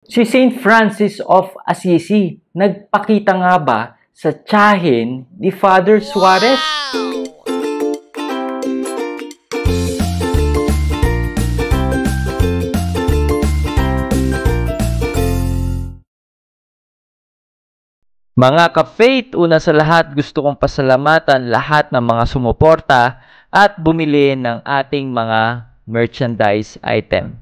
Si Saint Francis of Assisi, nagpakita nga ba sa tiyahin ni Father Suarez? Mga ka-faith, una sa lahat gusto kong pasalamatan lahat ng mga sumuporta at bumili ng ating mga merchandise item.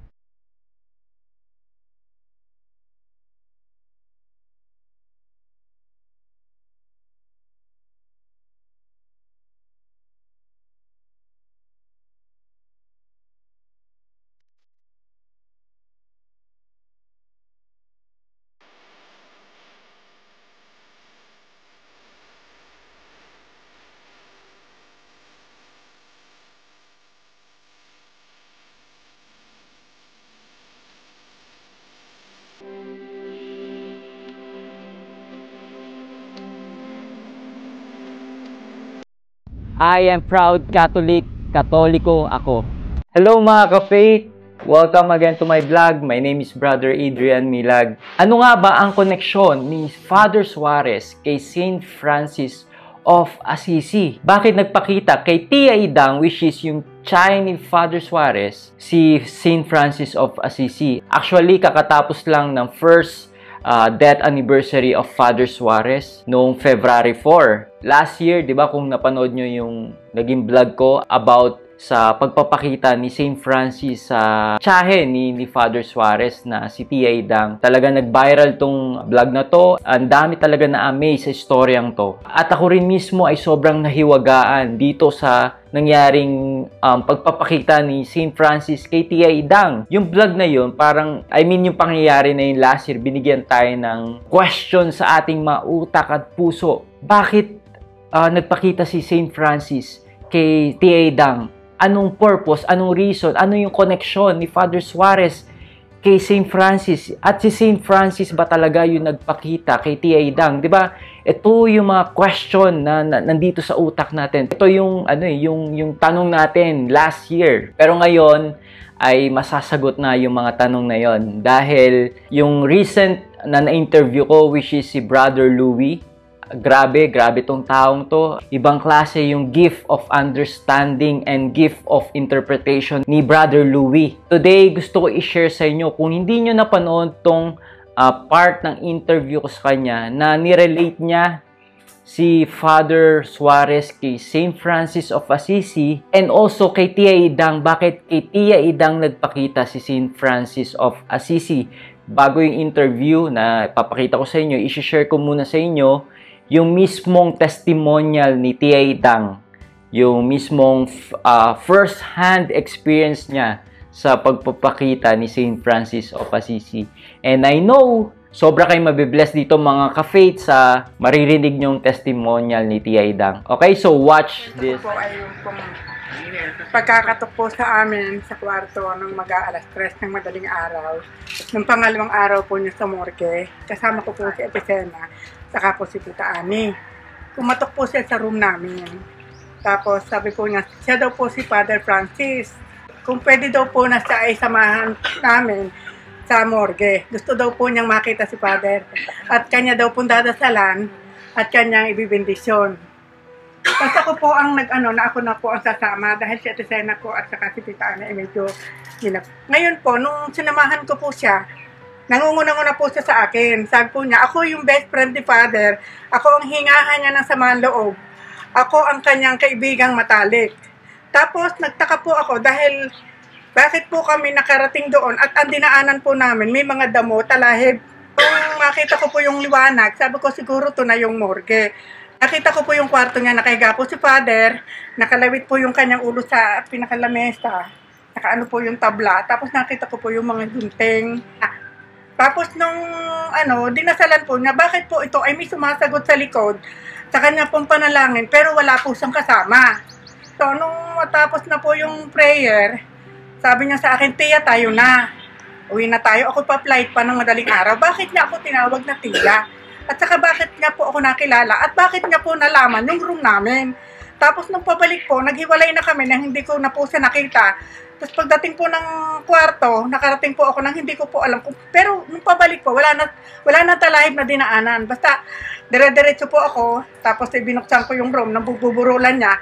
I am proud Catholic, Katoliko ako. Hello mga ka-faith! Welcome again to my vlog. My name is Brother Adrian Milag. Ano nga ba ang koneksyon ni Father Suarez kay Saint Francis of Assisi? Bakit nagpakita kay Tia Idang, which is yung tiyahin ni Father Suarez, si Saint Francis of Assisi? Actually, kakatapos lang ng first death anniversary of Father Suarez noong February 4. Last year, di ba, kung napanood nyo yung naging vlog ko about sa pagpapakita ni Saint Francis sa tiyahin ni Father Suarez na si Tia Idang. Talaga nag-viral tong vlog na to. Ang dami talaga na-amaze sa istoryang to. At ako rin mismo ay sobrang nahiwagaan dito sa nangyaring pagpapakita ni Saint Francis kay Tia Idang. Yung vlog na yun, parang, yung pangyayari na yun last year, binigyan tayo ng question sa ating mga utak at puso. Bakit nagpakita si Saint Francis kay Tia Idang? Anong purpose? Anong reason? Ano yung connection ni Father Suarez kay Saint Francis? At si Saint Francis ba talaga yung nagpakita kay Tia Idang? 'Di ba? Ito yung mga question na nandito sa utak natin. Ito yung yung tanong natin last year. Pero ngayon ay masasagot na yung mga tanong na yon dahil yung recent na-interview ko, which is si Brother Louis. Grabe tong taong to. Ibang klase yung gift of understanding and gift of interpretation ni Brother Louis. Today, gusto ko i-share sa inyo, kung hindi nyo napanood tong part ng interview ko sa kanya, na nirelate niya si Father Suarez kay Saint Francis of Assisi and also kay Tia Idang. Bakit kay Tia Idang nagpakita si Saint Francis of Assisi? Bago yung interview na papakita ko sa inyo, i-share ko muna sa inyo yung mismong testimonial ni Tia Idang, yung mismong first-hand experience niya sa pagpapakita ni Saint Francis of Assisi. And I know, sobra kayong mabibless dito mga ka-faith sa maririnig niyong testimonial ni Tia Idang. Okay, so watch this. Ito po ay yung pagkakatok po sa amin sa kwarto ng mag-aalas 3 ng madaling araw. Nung pangalawang araw po niya sa morgue, kasama ko po si Epicena, saka po si Tita Ani. Kumatok po siya sa room namin. Tapos sabi po niya, siya daw po si Father Francis. Kung pwede daw po na siya ay samahan namin sa morgue. Gusto daw po niyang makita si Father. At kanya daw po dadasalan at kanyang ibibindisyon. Tapos ako po ang na ako na po ang sasama dahil si Epicena po at saka si Tita Ani ay medyo hinap. Ngayon po, nung sinamahan ko po siya, nangunguna-nguna po siya sa akin. Sabi po niya, ako yung best friend ni Father. Ako ang hingahan niya ng samahan loob. Ako ang kanyang kaibigang matalik. Tapos, nagtaka po ako dahil bakit po kami nakarating doon at ang dinaanan po namin, may mga damo, talahib. Kung makita ko po yung liwanag, sabi ko siguro to na yung morgue. Nakita ko po yung kwarto niya, nakahiga po si Father, nakalawit po yung kanyang ulo sa pinakalamesa. Nakaano po yung tabla. Tapos nakita ko po yung mga gunting. Tapos nung dinasalan po niya, bakit po ito ay may sumasagot sa likod sa kanya pong panalangin, pero wala po siyang kasama. So, nung matapos na po yung prayer, sabi niya sa akin, Tia, tayo na. Uwi na tayo. Ako pa flight pa ng madaling araw. Bakit niya ako tinawag na Tia? At saka bakit niya po ako nakilala? At bakit niya po nalaman yung room namin? Tapos nung pabalik po, naghiwalay na kami na hindi ko na po siya nakita. Tapos pagdating po ng kwarto, nakarating po ako nang hindi ko po alam. Pero nung pabalik po, wala na talahib na dinaanan. Basta dire-diretso po ako, tapos binuksan ko yung room, nang buburulan niya.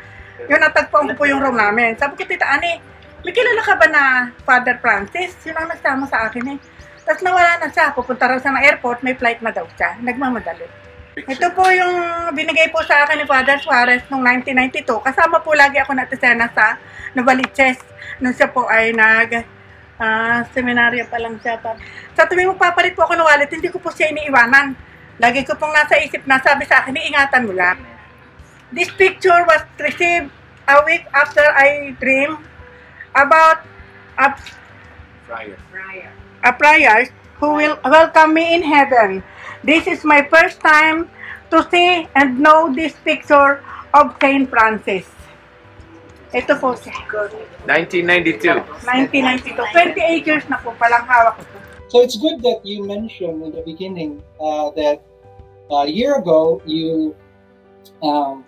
Yun, natagpuan ko po yung room namin. Sabi ko, Tita Ani, may kilala ka ba na Father Francis? Yun ang nagsama sa akin eh. Tapos nawala na siya, pupunta raw siya ng airport, may flight na daw siya. Nagmamadali. Ito po yung binigay po sa akin ni Father Suarez noong 1992. Kasama po lagi ako na Tesena sa Novaliches. Nung siya po ay seminaryo pa lang siya. Sa tuwing magpapalit po ako ng wallet, hindi ko po siya iniiwanan. Lagi ko pong nasa isip na sabi sa akin, iingatan mo lang. This picture was received a week after I dreamed about a prior who will welcome me in heaven. This is my first time to see and know this picture of Saint Francis. Ito po siya. 1992. 1992. 28 years na po palang hawak ko. So it's good that you mentioned in the beginning that a year ago you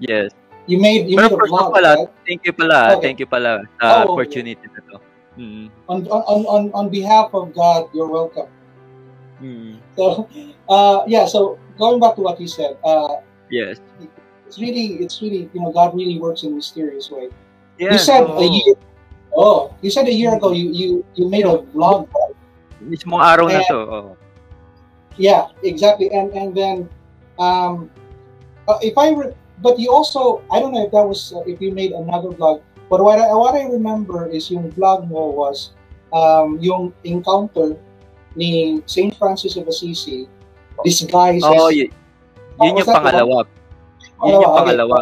Yes. you made a Pero first vlog. of pala, Right? thank you pala. Okay. Thank you pala sa Oh, opportunity na to. Mm. On behalf of God, you're welcome. Mm. So yeah. So going back to what you said, Yes. it's really God really works in a mysterious way. Yeah, You said so, you said a year ago you made a vlog. mismong araw na And- to. Oh. Yeah, exactly. And then but you also, I don't know if that was if you made another vlog, but what I remember is yung vlog mo was yung encounter ni Saint Francis of Assisi disguised Oh, as yun Oh, yung was that the pangalawa. Yun yung okay. pangalawa.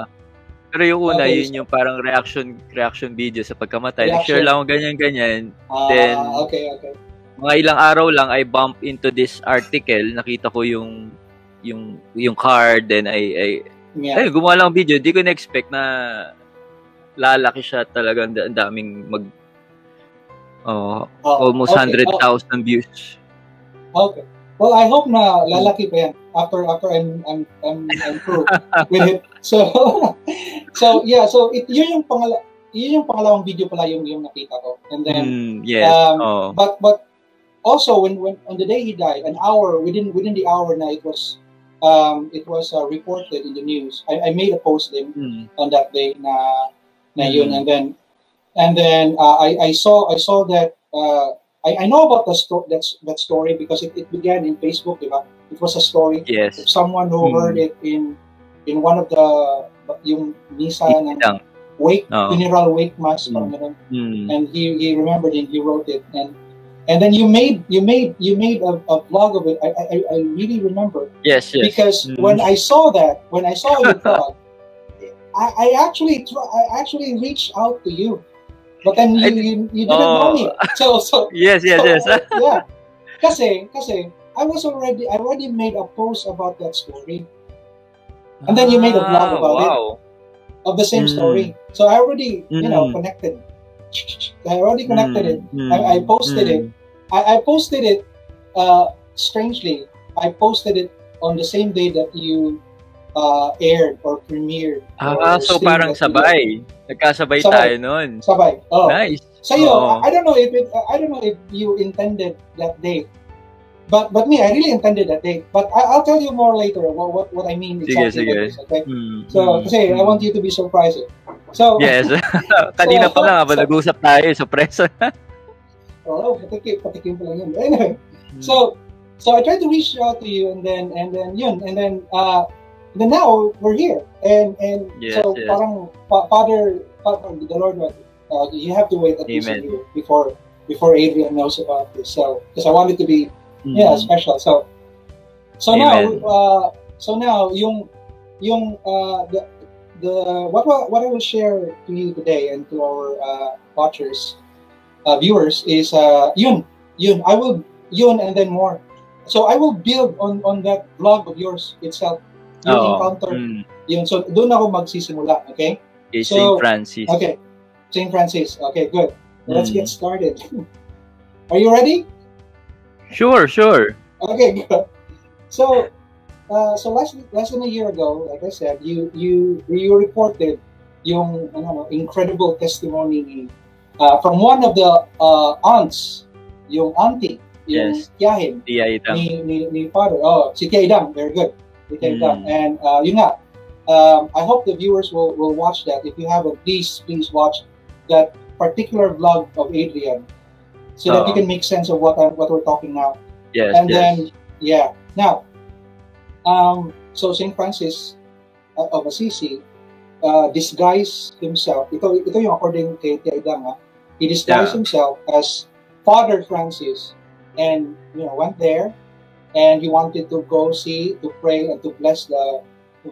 Pero yung una, Okay, yun yung parang reaction video sa pagkamatay. Reaction. Nag-share lang ako ganyan-ganyan. Then, okay. mga ilang araw lang, I bump into this article. Nakita ko yung card. Then, Yeah. ayun, gumawa lang ng video. Di ko na-expect na lalaki siya talaga. Ang daming almost okay. 100,000 views. Okay. Well, I hope na lalaki pa yan after I'm through with it. So yeah, so yun yung pangalawang video pala yung nakita ko. And then Yes. but also when on the day he died, an hour within the hour na it was reported in the news. I made a post din on that day na yun, and then I saw that I know about that story because it began in Facebook, diba? It was a story Yes. of someone who heard it in one of yung misa ng funeral wake mass, parang ganun. And he remembered it, he wrote it, and then you made a vlog of it. I really remember. Yes. Because when I saw your vlog, I actually reached out to you. But then you didn't know me. So Yes. yeah. Kasi I already made a post about that story. And then you made a vlog about it of the same story. So I already, connected. I already connected it. I posted it. I posted it strangely. I posted it on the same day that you aired or premiered. So parang sabay. Nagkasabay tayo nun. Sabay. Oh. Nice. So I don't know if you intended that date. But me, I really intended that date. But I'll tell you more later what I mean exactly. Sige. Okay? So kasi I want you to be surprised. So Yes. Kanina pa lang habang nag-usap tayo sa presa. patikim pa lang yun. Anyway, so I tried to reach out to you, and then now we're here, and so parang Father, the Lord, you have to wait at least a year before Adrian knows about this. So because I want it to be special. So now yung what I will share to you today and to our watchers, viewers is yun and then more. So I will build on that vlog of yours itself. Yung encounter. Yun. So doon ako magsisimula, okay? Saint Francis. Okay. Saint Francis. Okay, good. Let's get started. Are you ready? Sure. Okay, good. So less than a year ago, like I said, you reported yung incredible testimony ni from one of the aunts, yung auntie, yung tiyahin ni father. Oh, si Tia Idang, very good. Si Tia Idang. And yun nga, I hope the viewers will watch that. If you haven't, please watch that particular vlog of Adrian, so that you can make sense of what we're talking now. Yes. And then now, so Saint Francis of Assisi disguised himself. Ito yung according kay Tia Idang, he disguised himself as Father Francis, and went there, and he wanted to go see, to pray, and to bless the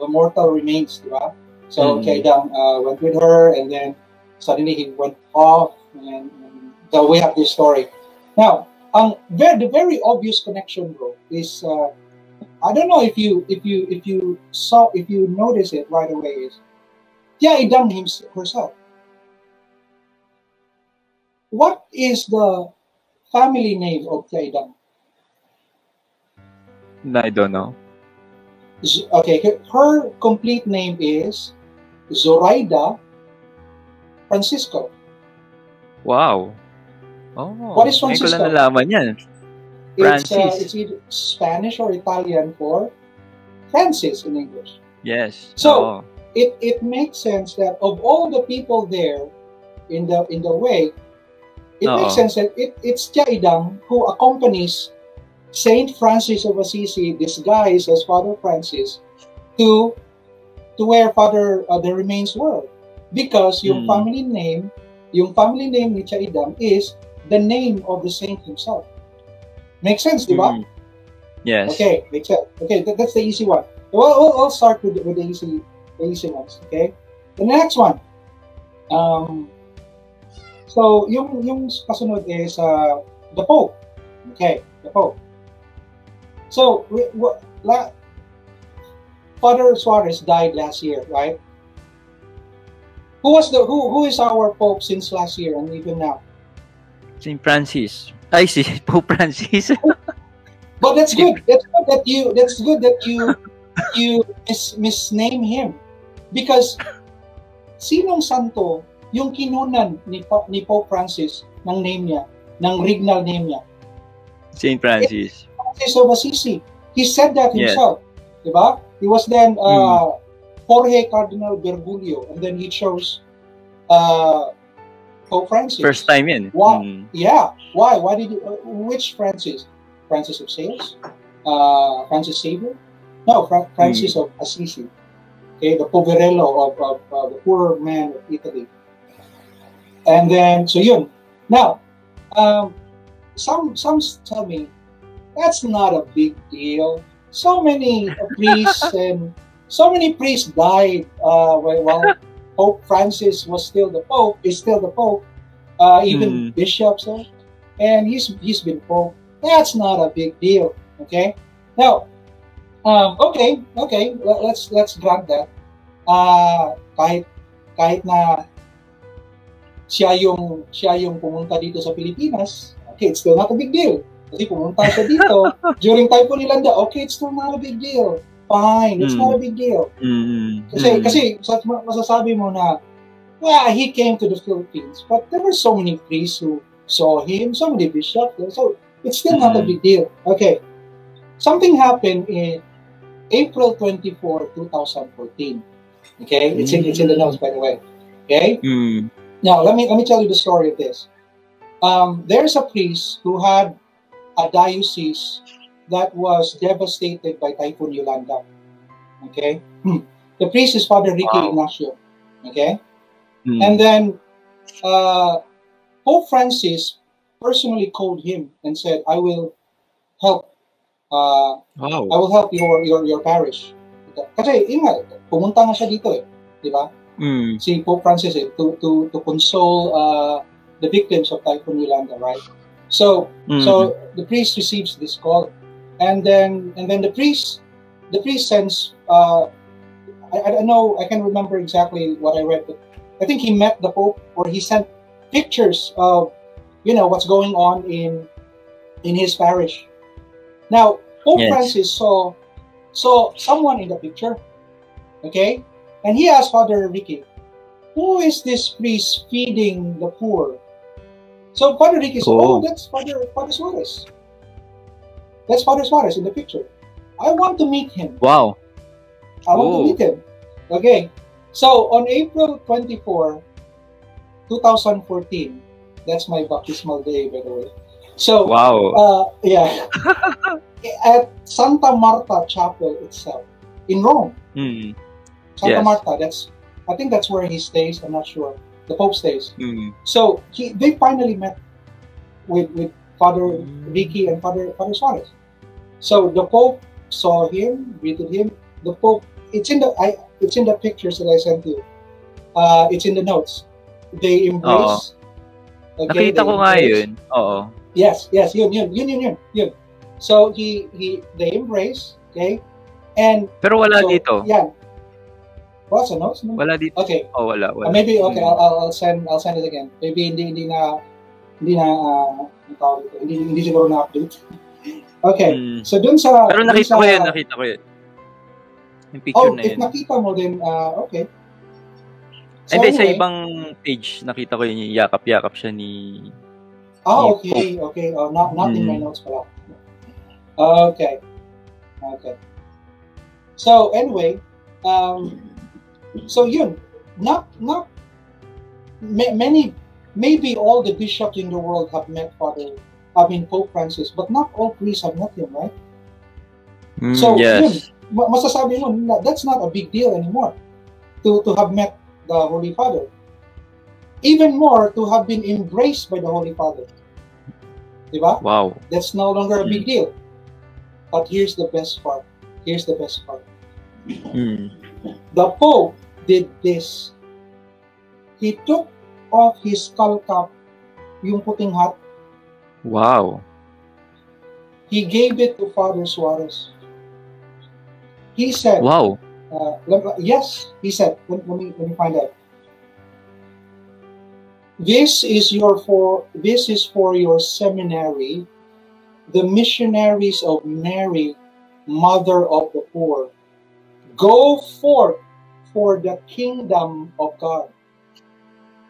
mortal remains, diba? So Tia Idang went with her, and then suddenly he went off, and so we have this story. Now, the very obvious connection, bro, is I don't know if you notice it right away, is Tia Idang herself. What is the family name of Tia Idang? I don't know. Okay, her complete name is Zoraida Francisco. Wow. Oh, what is Francisco? May ko lang nalaman yan. Francis. It's either Spanish or Italian for Francis in English. Yes. So it makes sense that of all the people there in the wake, it makes sense that it's Tia Idang who accompanies Saint Francis of Assisi, disguised as Father Francis, to where the remains were, because yung family name ni Tia Idang is the name of the saint himself. Makes sense, diba? Yes. Okay, makes sense. Okay, that's the easy one. Well, I'll start with the easy ones. Okay, the next one. So yung kasunod is the Pope. Okay, the Pope. So Father Suarez died last year, right? Who is our Pope since last year and even now? Saint Francis. I see, Pope Francis. But that's good. That's good that you misname him, because sinong santo yung kinunan ni Pope Francis ng name niya, ng regnal name niya? Saint Francis. Francis of Assisi. He said that himself, diba? He was then Jorge Cardinal Bergoglio, and then he chose Pope Francis. First time in. Why? Yeah. Why? Why did you? Which Francis? Francis of Sales? Francis Xavier? No, Francis of Assisi. Okay, the poverello of the poor man of Italy. And then, so yun. Now, some tell me that's not a big deal. So many priests died while Pope Francis was still the Pope. Is still the Pope. Even bishops, and he's been Pope. That's not a big deal. Okay. Now, okay. Let's grant that. Kahit na siya yung pumunta dito sa Pilipinas, okay, it's still not a big deal. Kasi pumunta siya dito during Typhoon Yolanda, okay, it's still not a big deal. Fine, it's not a big deal. Kasi masasabi mo na, well, he came to the Philippines, but there were so many priests who saw him, so many bishops, so it's still not a big deal. Okay, something happened in April 24, 2014. Okay, it's in the notes, by the way. Okay. Now let me tell you the story of this. There's a priest who had a diocese that was devastated by Typhoon Yolanda. Okay, the priest is Father Ricky Ignacio. Okay, and then Pope Francis personally called him and said, "I will help. I will help your parish." Kasi pumunta nga siya dito di ba? Si Pope Francis to console the victims of Typhoon Yolanda, right? So the priest receives this call, and then the priest sends I don't know, I can't remember exactly what I read, but I think he met the Pope, or he sent pictures of what's going on in his parish. Now Pope Francis saw someone in the picture, okay, and he asked Father Ricky, who is this priest feeding the poor? So Father Ricky said, that's Father Suarez. That's Father Suarez in the picture. I want to meet him. Wow. I want to meet him. Okay. So on April 24, 2014, that's my baptismal day, by the way. So, yeah, at Santa Marta Chapel itself in Rome. Santa Marta, I think that's where he stays. I'm not sure. The Pope stays. So they finally met with Father Ricky and Father Suarez. So the Pope saw him, greeted him. The Pope, it's in the pictures that I sent you. It's in the notes. They embrace. Okay, nakita ko nga yun. Oo. Yes, yun. So they embrace, okay? And pero wala dito. Yeah. What's the notes? No? Wala dito. Okay. Oh, wala. Maybe okay. I'll send it again. Maybe hindi siguro na update. Okay. So dun sa pero nakita ko yun. Yung picture na yun. If nakita mo din, okay. So, anyway, sa ibang page nakita ko yun, yakap-yakap siya ni okay. Not in my notes pala. Okay. So anyway, so yun, not many, maybe all the bishops in the world have met Pope Francis, but not all priests have met him, right? So yes. Yun, masasabi mo, that's not a big deal anymore to have met the Holy Father. Even more, to have been embraced by the Holy Father. Diba? Wow. That's no longer a big deal. But here's the best part. The Pope did this. He took off his skull cap, yung puting hat. Wow. He gave it to Father Suarez. He said, wow. Yes, he said, let me find out. This is for your seminary, the missionaries of Mary, Mother of the Poor. Go forth for the kingdom of God.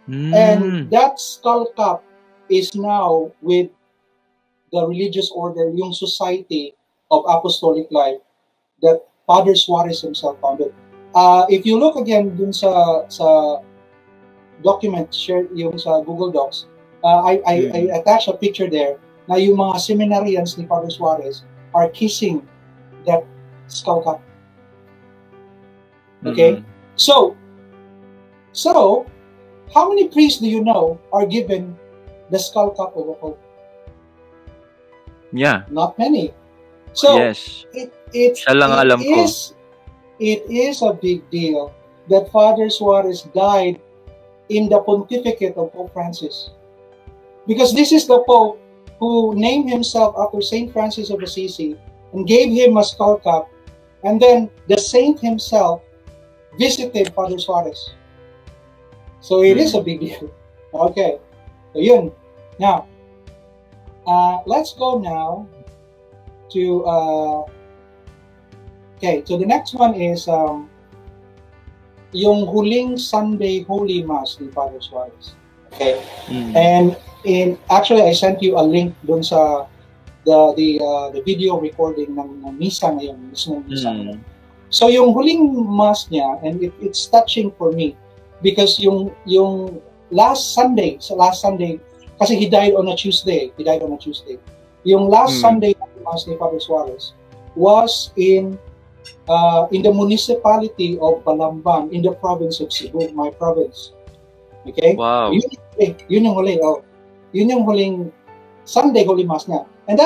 And that skull cap is now with the religious order, yung Society of Apostolic Life, that Father Suarez himself founded. If you look again dun sa document shared yung sa Google Docs, I attached a picture there na yung mga seminarians ni Father Suarez are kissing that skull cap. Okay? So how many priests do you know are given the skull cap of a pope? Yeah. Not many. So yes. It is a big deal that Father Suarez died in the pontificate of Pope Francis. Because this is the Pope who named himself after Saint Francis of Assisi and gave him a skull cap, and then the saint himself visited Father Suarez. So it is a big deal. Okay. So yun. Now, let's go now to so the next one is yung huling Sunday Holy Mass ni Father Suarez. Okay? And actually I sent you a link dun sa the video recording ng misa ngayon, mismong misa. So yung huling Mass niya, and it's touching for me because yung last Sunday, kasi he died on a Tuesday. Yung last Sunday Mass ni Father Suarez was in the municipality of Balambang in the province of Cebu, my province. Okay? Wow. Yun yung huling Sunday Holy Mass niya. And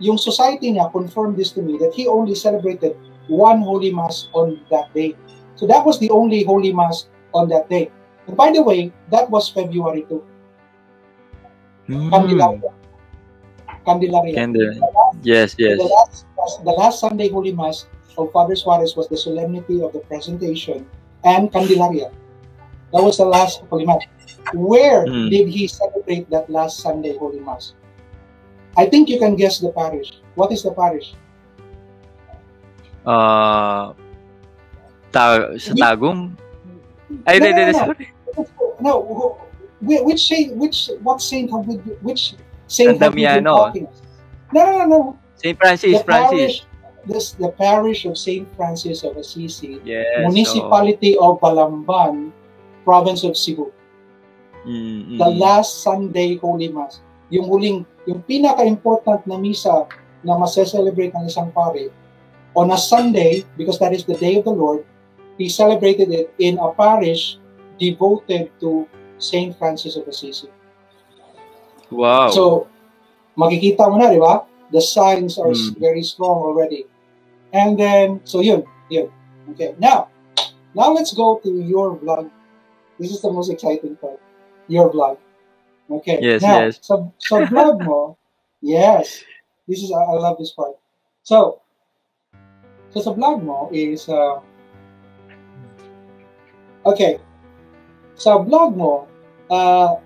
yung society niya confirmed this to me that he only celebrated one Holy Mass on that day. So that was the only Holy Mass on that day. And by the way, that was February 2. Candelaria. Yes. The last Sunday Holy Mass of Father Suarez was the solemnity of the presentation and Candelaria. That was the last Holy Mass. Where did he celebrate that last Sunday Holy Mass? I think you can guess the parish. What is the parish? Sa Tagum? Ay, hindi, sorry. No, which saint have we, which saint have we been talking? No. Saint Francis. The parish of Saint Francis of Assisi, yes, municipality of Balamban, province of Cebu. The last Sunday Holy Mass, yung pinaka-important na misa na maseselebrate ng isang pare, on a Sunday, because that is the day of the Lord, he celebrated it in a parish devoted to Saint Francis of Assisi. Wow. So, makikita mo na, di ba? The signs are very strong already. And then, so yun. Okay, now let's go to your vlog. This is the most exciting part. Your vlog. Okay. Yes, now, yes. So vlog mo, yes. I love this part. So sa vlog mo is, okay. Sa vlog mo, I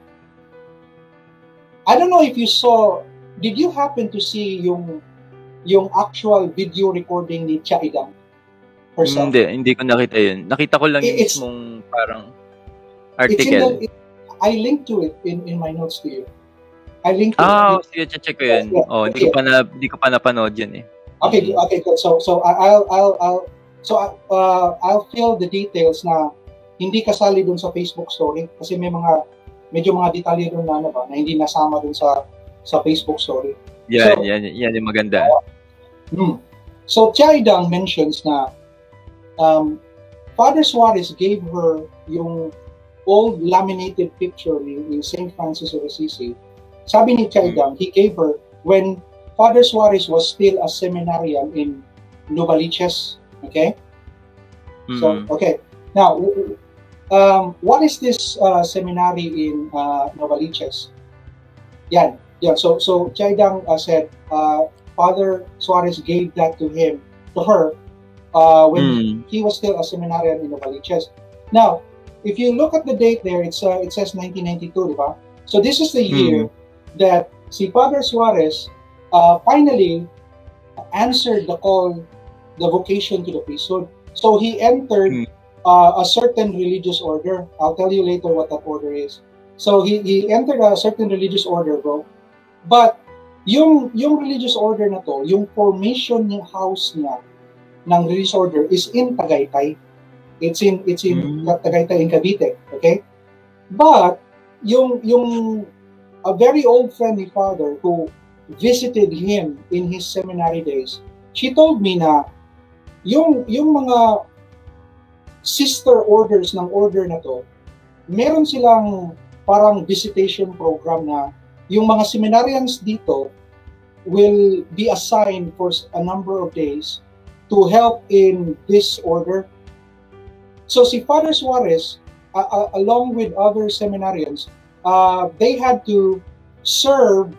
don't know if you saw, did you happen to see yung actual video recording ni Tia Idang herself? Hindi ko nakita yun. Nakita ko lang yung mismong parang article. I linked to it in my notes to you. I linked to it. Sige, check ko yun. Hindi ko pa napanood yun eh. Okay, good. So I'll fill the details na hindi kasali dun sa Facebook story kasi may medyo mga detalye dun na hindi nasama dun sa Facebook story. Yan yung maganda. So Tia Idang mentions na Father Suarez gave her yung old laminated picture ni Saint Francis of Assisi. Sabi ni Tia Idang, he gave her when Father Suarez was still a seminarian in Novaliches. Okay? So, okay. Now, what is this seminary in Novaliches? Yan. So Tia Idang said, Father Suarez gave that to her, when he was still a seminarian in Novaliches. Now, if you look at the date there, it says 1992, di ba? So this is the year that si Father Suarez finally answered the call, the vocation to the priesthood. So he entered a certain religious order. I'll tell you later what that order is. So he entered a certain religious order, bro. But yung religious order na to, yung formation ng house niya ng religious order is in Tagaytay. It's in Tagaytay in Cavite, okay? But yung a very old friend ni Father who visited him in his seminary days, she told me na yung mga sister orders ng order na to, meron silang parang visitation program na yung mga seminarians dito will be assigned for a number of days to help in this order. So si Father Suarez, along with other seminarians, they had to serve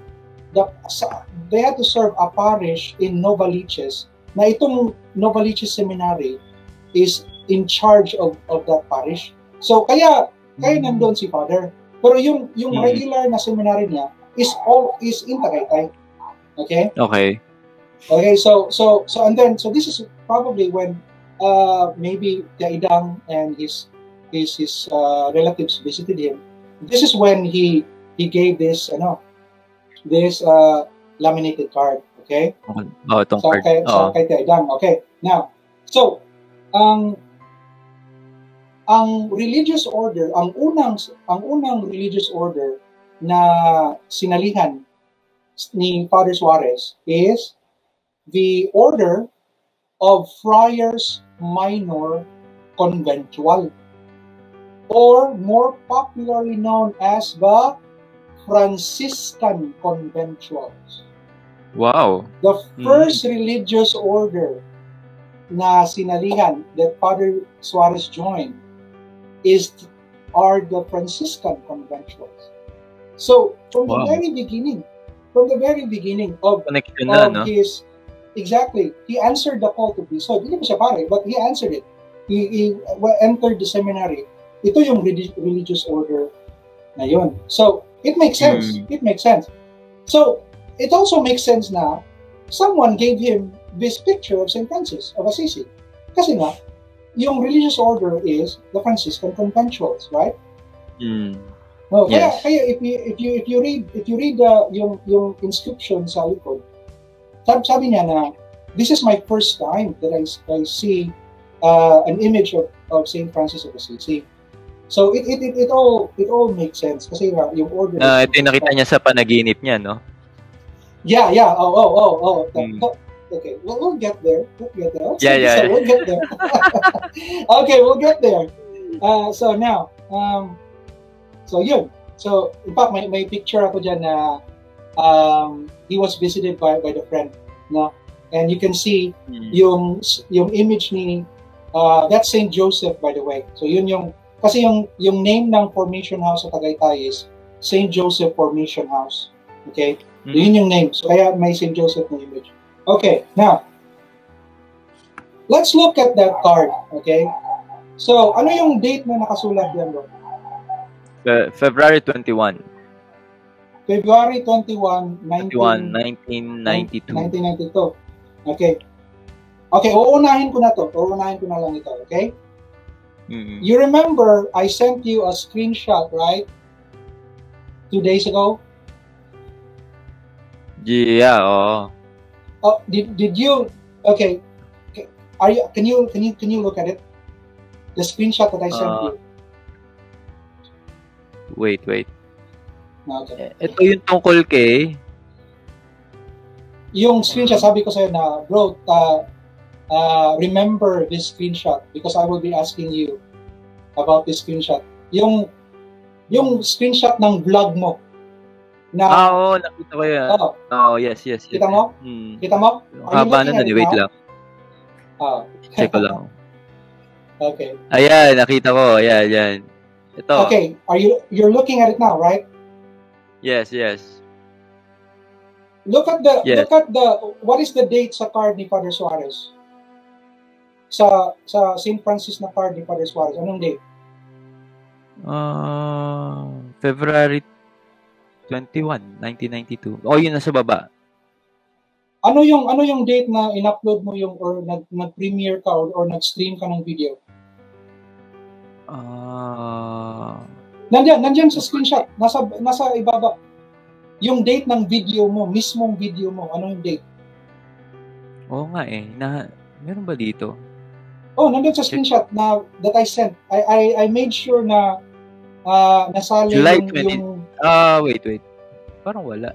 a parish in Novaliches. Na itong Novaliches Seminary is in charge of that parish. So kaya nandun si Father. Pero yung regular na seminary niya is in Tagaytay. Okay? Okay, so and then this is probably when maybe Tia Idang and his relatives visited him. This is when he gave this laminated card, okay? Itong card. Kay Tia Idang. Okay. Now, so ang religious order, ang unang religious order na sinalihan ni Father Suarez is the Order of Friars Minor Conventual, or more popularly known as the Franciscan Conventuals. Wow. The first religious order na sinalihan that Father Suarez joined are the Franciscan Conventuals. So from the very beginning of his, exactly, he answered the call to priesthood. Hindi pa siya pare, but he answered it. He entered the seminary. Ito yung religious order na yun. So it makes sense. It makes sense. So it also makes sense na someone gave him this picture of Saint Francis of Assisi. Kasi nga, yung religious order is the Franciscan conventuals, right? Mm. No, Yes. kaya if you read yung inscription sa likod, sabi niya na this is my first time that I see an image of Saint Francis of Assisi. So it all makes sense kasi yung order. Ito yung nakita niya sa panaginip niya, no? Yeah. Oh. Mm. Okay, we'll get there. Yeah. We'll get there. Okay, we'll get there. So now, so yun. So in fact, may picture ako dyan na he was visited by the friend, no? And you can see yung image ni that's Saint Joseph, by the way. So yun kasi yung name ng Formation House sa Tagaytay is Saint Joseph Formation House. Okay? Yun yung name. So kaya may Saint Joseph na image. Okay, now let's look at that card. Okay? So ano yung date na nakasulat diyan, bro? February 21. February 21, 1992. 1992. Okay. Okay, uunahin ko na lang ito, okay? Mm-hmm. You remember I sent you a screenshot, right? 2 days ago? Yeah, oh. Oh, did you? Okay. Can you look at it? The screenshot that I sent you. Wait. Okay. Ito yung tungkol kay Yung screenshot, sabi ko sa'yo na, bro, remember this screenshot because I will be asking you about this screenshot. Yung screenshot ng vlog mo. Na, oo, nakita ko yan. Yes. Kita mo? Kita mo? Haba na nun, wait lang. Check ko lang. Okay. Ayan, nakita ko. Ayan. Ito. Okay, you're looking at it now, right? Yes. Look at what is the date sa card ni Father Suarez? Sa St. Francis na card ni Father Suarez, anong date? February 21, 1992. Yun nasa baba. Ano yung date na in-upload mo yung or nag-premiere ka or nag-stream ka ng video? Nandiyan sa screenshot, nasa ibaba. Yung date ng video mo, mismong video mo, ano yung date? Oo nga eh. Meron ba dito? Nandiyan sa screenshot na that I sent. I made sure na nasali July yung wait. Parang wala.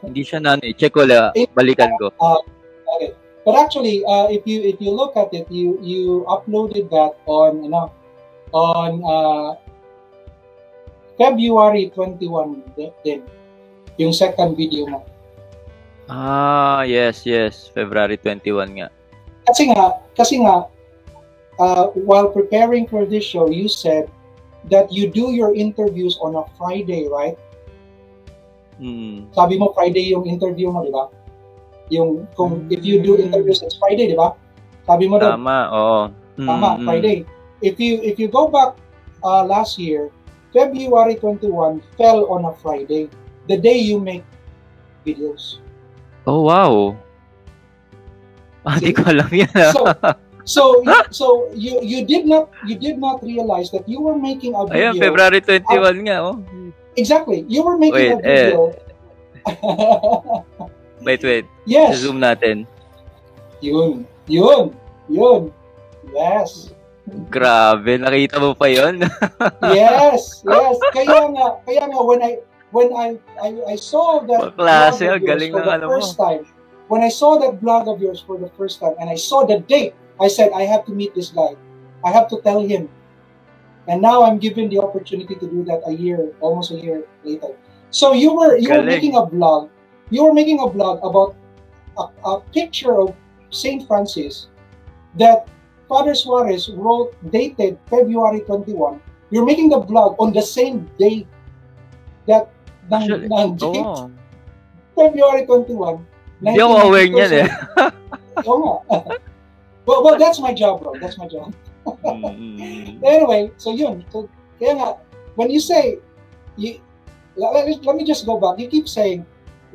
Hindi siya check ko lang. Balikan ko. Okay. But actually, if you look at it, you uploaded that on February 21 din. Yung second video mo. Yes. February 21 nga. Kasi nga while preparing for this show, you said that you do your interviews on a Friday, right? Sabi mo Friday yung interview mo, di ba? If you do interviews, it's Friday, di ba? Sabi mo daw. Tama, oo. Tama, Friday. If you go back last year, February 21 fell on a Friday, the day you make videos. Oh, wow. Hindi ko alam yan. So you did not realize that you were making a video. Ayun, February 21 nga, oh. Exactly. You were making a video. Wait. Yes. Zoom natin. Yun. Yes. Grabe, nakita mo pa yun? Yes. Kaya nga when I saw that klase, vlog of yours galing for ng the first time, when I saw that vlog of yours for the first time and I saw the date, I said I have to meet this guy. I have to tell him. And now I'm given the opportunity to do that almost a year later. So you were making a vlog. You were making a vlog about a picture of Saint Francis that Father Suarez wrote, dated February 21. You're making the vlog on the same day that ng date, February 21. Hindi ako aware niyan eh. Oo nga. Well, that's my job, bro. That's my job. Anyway, so yun. So, kaya nga, when you say, let me just go back. You keep saying,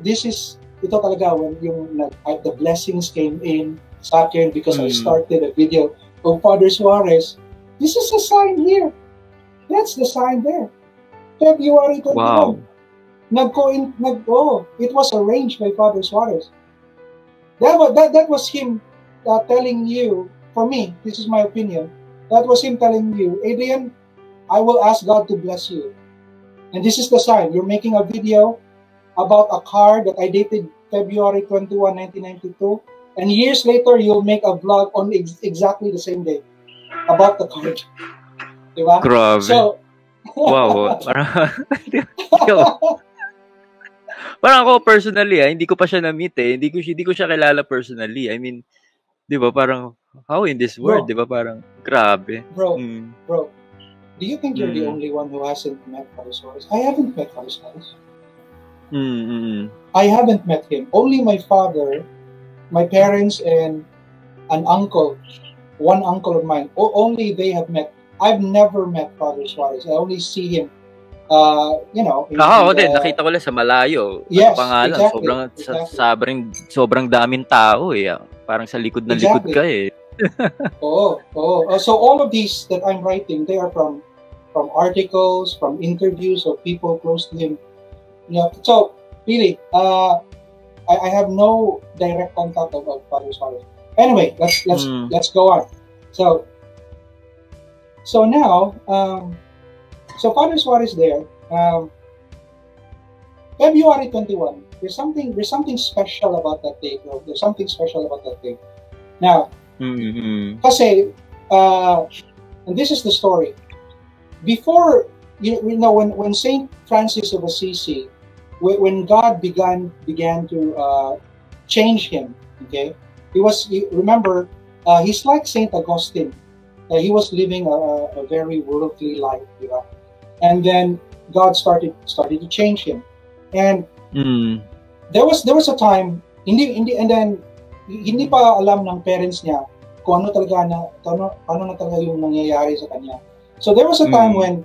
ito talaga when the blessings came in, sa akin because I started a video of Father Suarez. This is a sign here. That's the sign there. February 21. Wow. It was arranged by Father Suarez. That was him telling you, for me, this is my opinion, that was him telling you, Adrian, I will ask God to bless you. And this is the sign. You're making a video about a car that I dated February 21, 1992. And years later, you'll make a vlog on exactly the same day about the car. Diba? Grabe. So, wow. Parang ako personally, hindi ko pa siya na-meet eh. Hindi ko siya kilala personally. I mean, 'di ba parang how in this world, 'di ba parang grabe. Bro, do you think you're the only one who hasn't met Father Suarez? I haven't met Father Suarez. I haven't met him. Only my father, my parents, and an uncle, one uncle of mine. Only they have met. I've never met Father Suarez. I only see him nakita ko lang sa malayo. Yes, pangalan, exactly. sobrang daming tao eh. Parang sa likod na likod ka eh. So all of these that I'm writing, they are from articles, from interviews of people close to him. So really, I have no direct contact of Father Suarez. Anyway, let's go on. So now, so Father Suarez there, February 21. There's something special about that day, bro. There's something special about that day. Now, kasi, and this is the story. Before, when Saint Francis of Assisi, when God began to change him, okay, remember, he's like Saint Augustine. He was living a very worldly life, diba? And then God started to change him, and there was a time and then hindi pa alam ng parents niya kung ano na talaga yung nangyayari sa kanya. So there was a time when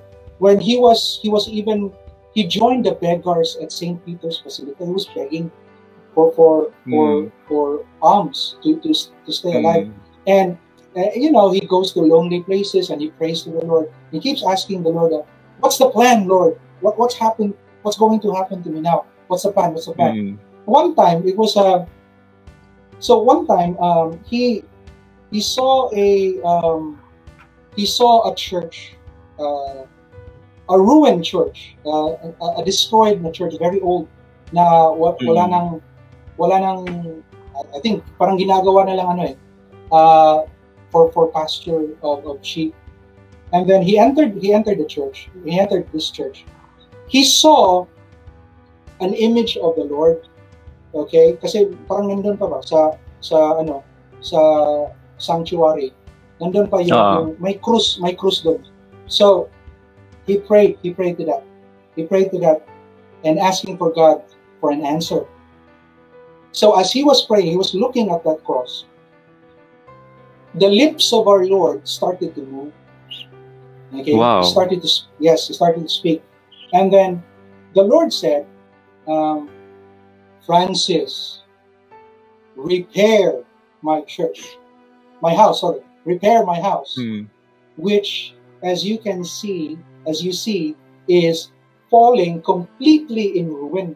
he joined the beggars at St. Peter's Basilica. He was begging for alms to stay alive, and he goes to lonely places and he prays to the Lord. He keeps asking the Lord, "What's the plan, Lord? What's happened? What's going to happen to me now? What's the plan? What's the plan?" One time it was he saw a church, a ruined church, a destroyed na church, very old, na wala nang I think parang ginagawa na lang for pasture of sheep. And then he entered the church. He entered this church. He saw an image of the Lord. Okay? Kasi parang nandun pa ba sa sanctuary. Nandun pa yung may krus doon. So he prayed to that. He prayed to that and asking for God for an answer. So as he was praying, he was looking at that cross. The lips of our Lord started to move. Okay, wow. He started to speak, and then the Lord said, "Francis, repair my church, my house. Sorry, repair my house, which, as you see, is falling completely in ruin.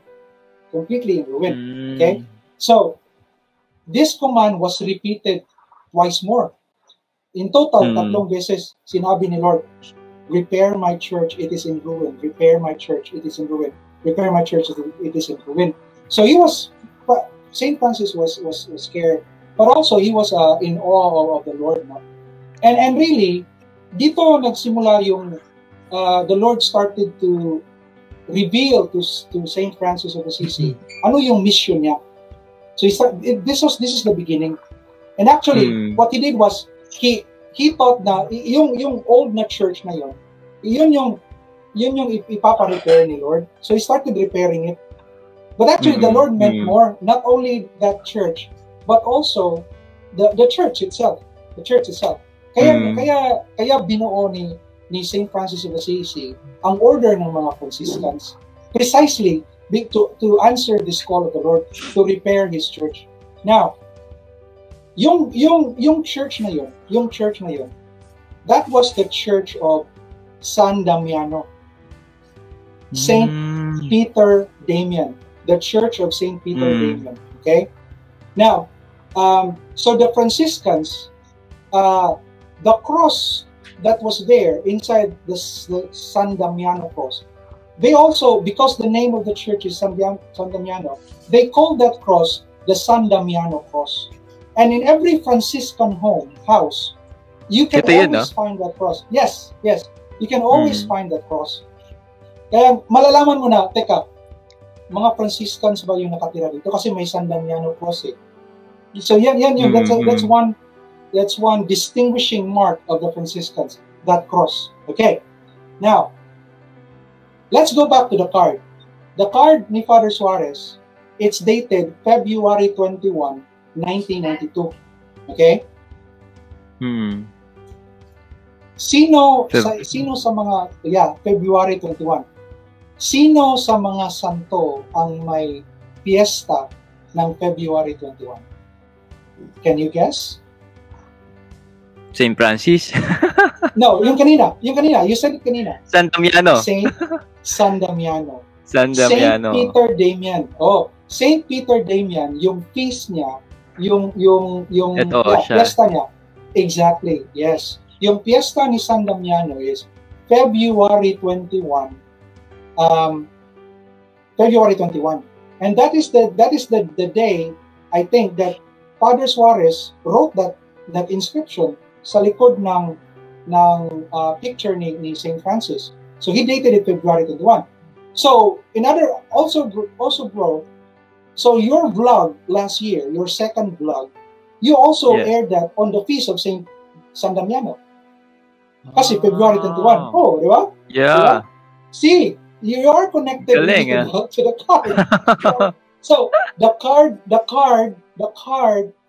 Okay, so this command was repeated twice more. In total, tatlong beses sinabi ni Lord, "Repair my church, it is in ruin. Repair my church, it is in ruin. Repair my church, it is in ruin." So Saint Francis was scared, but also he was in awe of the Lord. No? And really, dito nagsimula yung the Lord started to reveal to Saint Francis of Assisi ano yung mission niya. So this is the beginning. And actually, what he did was, he thought na, yung old na church na yun yung ipapa-repair ni Lord. So he started repairing it. But actually, the Lord meant more, not only that church, but also the church itself. The church itself. Kaya binuo ni Saint Francis of Assisi ang order ng mga Franciscans precisely to answer this call of the Lord to repair His church. Now, yung church na yun, that was the church of San Damiano. Saint Peter Damian, the church of Saint Peter Damian. Okay? Now, so the Franciscans, the cross that was there inside the San Damiano cross, they also, because the name of the church is San Damiano, they call that cross the San Damiano cross. And in every Franciscan house, you can always find that cross. Yes, you can always find that cross. Kaya malalaman mo na, teka, mga Franciscans ba yung nakatira dito? Kasi may San Damiano cross eh. So that's one distinguishing mark of the Franciscans, that cross. Okay, now, let's go back to the card. The card ni Father Suarez, it's dated February 21, 1992. Okay? Sino sa mga, February 21. Sino sa mga santo ang may fiesta ng February 21? Can you guess? Saint Francis? No, yung kanina. You said it kanina. San Damiano. San Damiano. San Damiano. Saint Peter Damian. Oh, Saint Peter Damian, yung feast niya, yung fiesta niya. Exactly, yes. Yung fiesta ni San Damiano is February 21. February 21. And that is the day, I think, that Father Suarez wrote that inscription sa likod ng picture ni St. Francis. So he dated it February 21. So bro, so your vlog last year, your second vlog, you also aired that on the feast of San Damiano. Kasi February 21. Oh, di ba? Yeah. Diba? See, you are connected to the card. So the card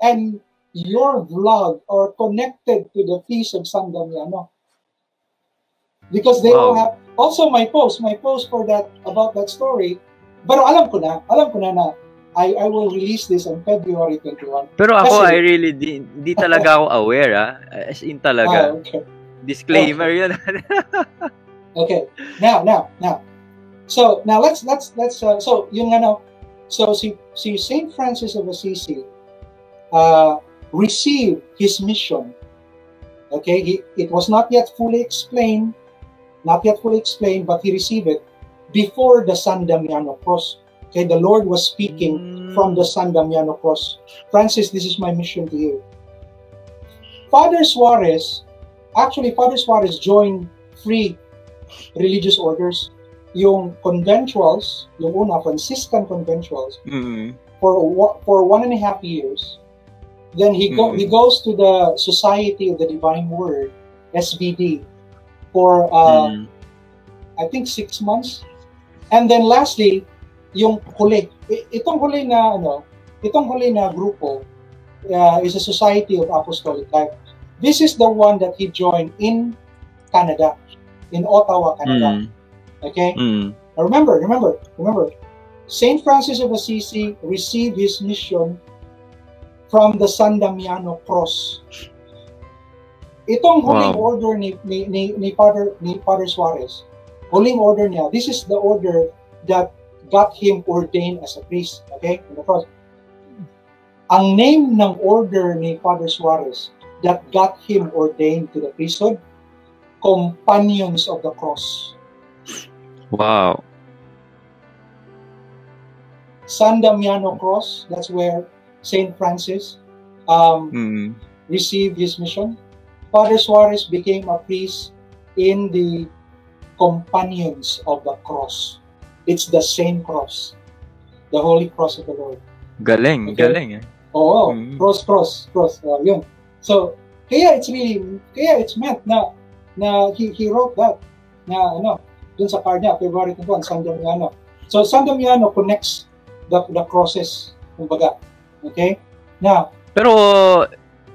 and your vlog are connected to the feast of San Damiano. Because they all have also my post for that, about that story. Pero alam ko na I will release this on February 21. Pero ako, I really di talaga ako aware, as in talaga. Okay. Disclaimer yun. Okay. Now. So now let's so yung so si Saint Francis of Assisi received his mission. Okay, it was not yet fully explained, but he received it before the San Damiano cross. Okay, the Lord was speaking from the San Damiano cross. Francis, this is my mission to you. Father Suarez joined 3 religious orders. Yung conventuals, yung una, Franciscan conventuals, for 1.5 years. Then he goes to the Society of the Divine Word, SVD, for I think 6 months. And then lastly, yung huli. Itong huli na grupo is a Society of Apostolic Life. This is the one that he joined in Canada, in Ottawa, Canada. Okay? Now remember, Saint Francis of Assisi received his mission from the San Damiano cross. Itong huling order ni Father Suarez, huling order niya, this is the order that got him ordained as a priest. Okay? The cross. Ang name ng order ni Father Suarez that got him ordained to the priesthood, Companions of the Cross. Wow. San Damiano Cross, that's where Saint Francis received his mission. Father Suarez became a priest in the Companions of the Cross. It's the same cross, the Holy Cross of the Lord. Galing, okay? Galing. Oo, cross. Yun. So, kaya it's meant na he wrote that na dun sa card niya, February 21, San Damiano. So, San Damiano connects the crosses, kumbaga. Okay? Now, pero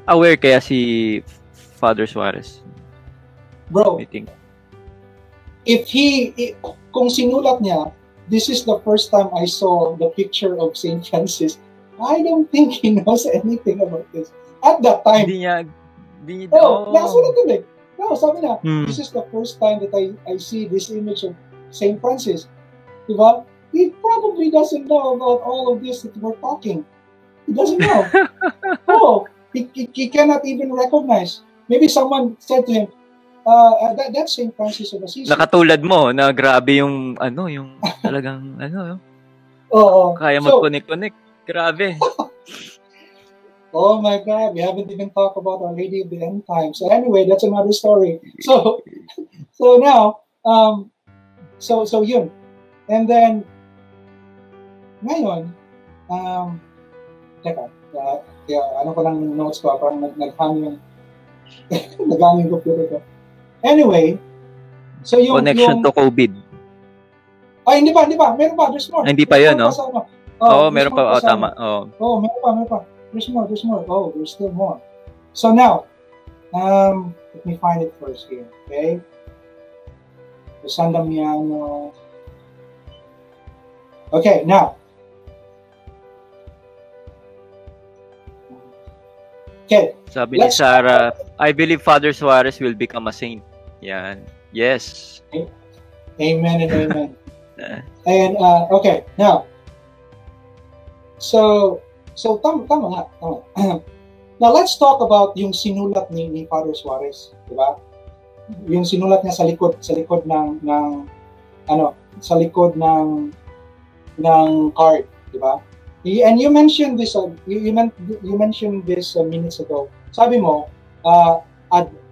aware kaya si Father Suarez? Bro, I think. Kung sinulat niya, this is the first time I saw the picture of St. Francis, I don't think he knows anything about this. At that time, Hindi niya, nasulat dun eh. No, sabi na, Hmm. this is the first time that I see this image of St. Francis. Diba? He probably doesn't know about all of this that we're talking. He doesn't know. Oh, he cannot even recognize. Maybe someone said to him, that's St. Francis of Assisi. Nakatulad mo na grabe yung yung talagang Oo. kaya mag-connect. Grabe. Oh my God, we haven't even talked about Our Lady of the End Times. So anyway, that's another story. So now, so yun. And then, ngayon, teka, ano ko lang yung notes ko, parang naghang yung computer ko. Anyway, so yung Connection to COVID. Ay, hindi pa. Meron pa, there's more. Hindi pa yun, no? Meron pa. Tama. Meron pa. There's more. Oh, there's still more. So now, let me find it first here, okay? San Damiano. Okay, now. Okay. Sabi ni Sarah, I believe Father Suarez will become a saint. Yan. Yes. Amen and amen. And, okay, now. So tama nga. Now, let's talk about yung sinulat ni Father Suarez, di ba? Yung sinulat niya sa likod ng card, di ba? And you mentioned this you mentioned this minutes ago. Sabi mo,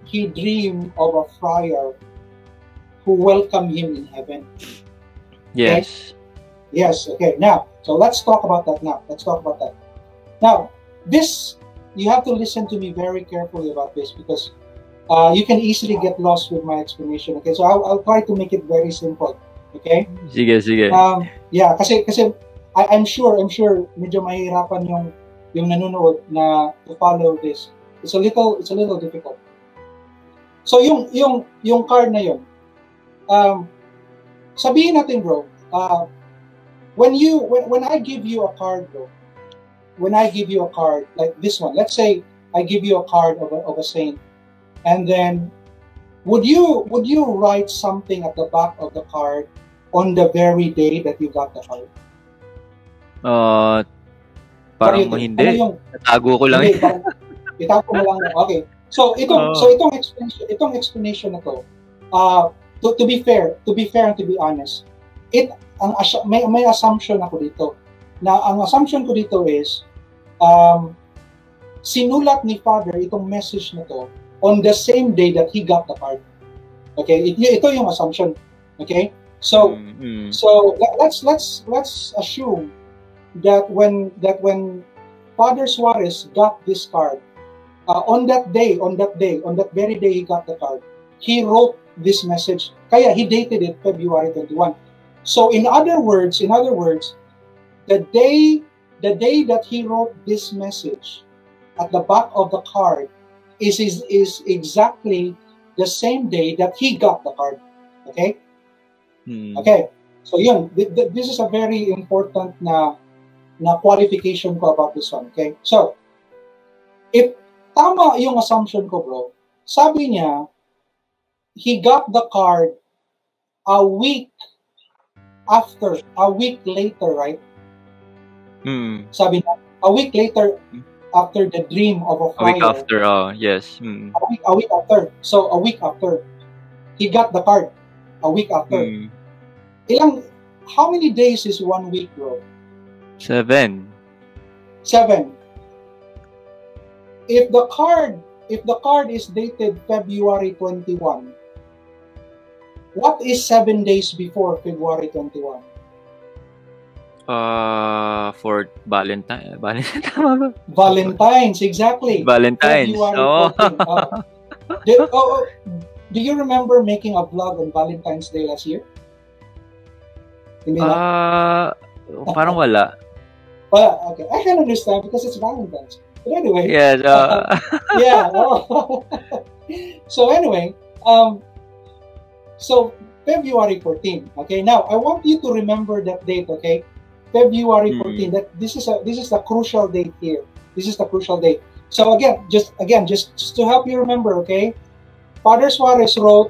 he dreamed of a friar who welcomed him in heaven. Yes. Okay? Yes, okay. Now, so let's talk about that now. Now, this, you have to listen to me very carefully about this because you can easily get lost with my explanation. Okay, so I'll try to make it very simple. Okay? Sige. Yeah, kasi I'm sure medyo mahirapan yung nanonood na to follow this. It's a little difficult. So yung card na yun, sabihin natin, bro, when I give you a card, bro, when I give you a card like this one, let's say I give you a card of a saint, and then would you write something at the back of the card on the very day that you got the card? Parang hindi. Natago ko lang. Itago mo lang. Okay. So itong explanation na to, to be fair and to be honest, may assumption ako dito. Na ang assumption ko dito is sinulat ni Father itong message na to on the same day that he got the card. Okay? Ito yung assumption. Okay? So let's assume that when Father Suarez got this card, on that very day he got the card, he wrote this message. Kaya he dated it February 21. So in other words, the day that he wrote this message at the back of the card is exactly the same day that he got the card. Okay? Okay. So yun, this is a very important na qualification ko about this one. Okay? So, if tama yung assumption ko, bro, sabi niya, he got the card a week later, right? Sabi niya, a week later after the dream of a friar. A week after, yes. A week after. So, a week after. He got the card. A week after. How many days is 1 week, bro? 7. If the card is dated February 21, what is 7 days before February 21? For Valentine. Valentine's, exactly. Valentine's. Do you remember making a vlog on Valentine's Day last year? Parang wala. Okay. I can understand because it's Valentine's. But anyway. Yes. Yeah. So anyway, so February 14. Okay. Now I want you to remember that date. Okay. February 14. That this is the crucial date here. This is the crucial date. So just to help you remember, okay? Father Suarez wrote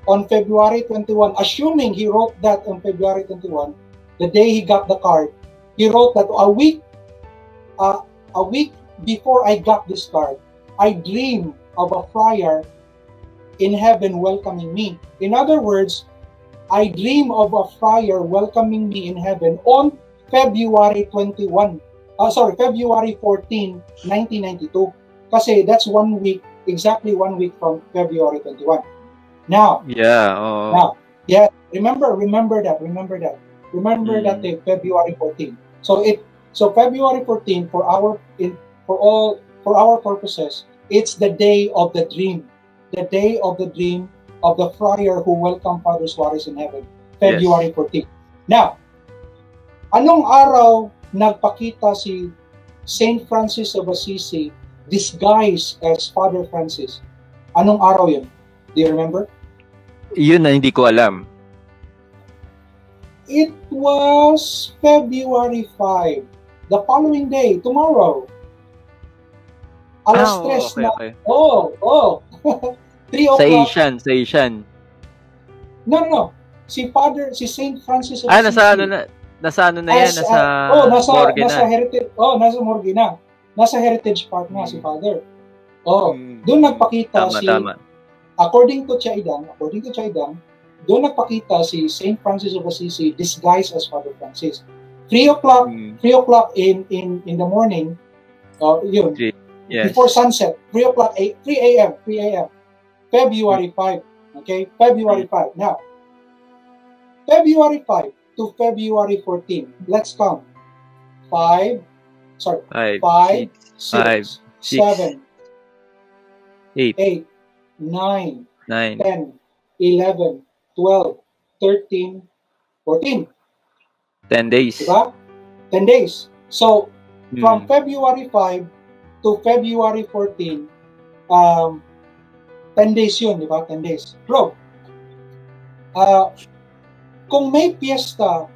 on February 21, assuming he wrote that on February 21, the day he got the card, he wrote that a week before I got this card, I dreamed of a friar in heaven welcoming me. In other words, I dream of a friar welcoming me in heaven on February 14, 1992. Kasi that's 1 week, exactly 1 week from February 21. Now, remember that. Remember that day, February 14. So February 14 for our purposes, it's the day of the dream. The day of the dream of the friar who welcomed Father Suarez in heaven, February 14. Now, anong araw nagpakita si Saint Francis of Assisi disguised as Father Francis? Anong araw yun? Do you remember? Yun na hindi ko alam. It was February 5. The following day, tomorrow. Alas 3 na. Okay. 3 o'clock. Sa Asian. No. Si Saint Francis of Assisi. Nasa morgue nasa morgue na. Nasa Heritage Park na si Father. Doon nagpakita tama. According to Chaidan, doon nagpakita si Saint Francis of Assisi disguised as Father Francis. 3 o'clock in the morning, yun. Yes. Before sunset, 3 a.m. February 5. Okay, February 5. Now, February 5 to February 14. Let's count. 5, 6, 7, 8, 9, 10, 11, 12, 13, 14. 10 days. Diba? 10 days. So, from February 5 to February 14, 10 days yun, di ba? 10 days. Bro, kung may piyesta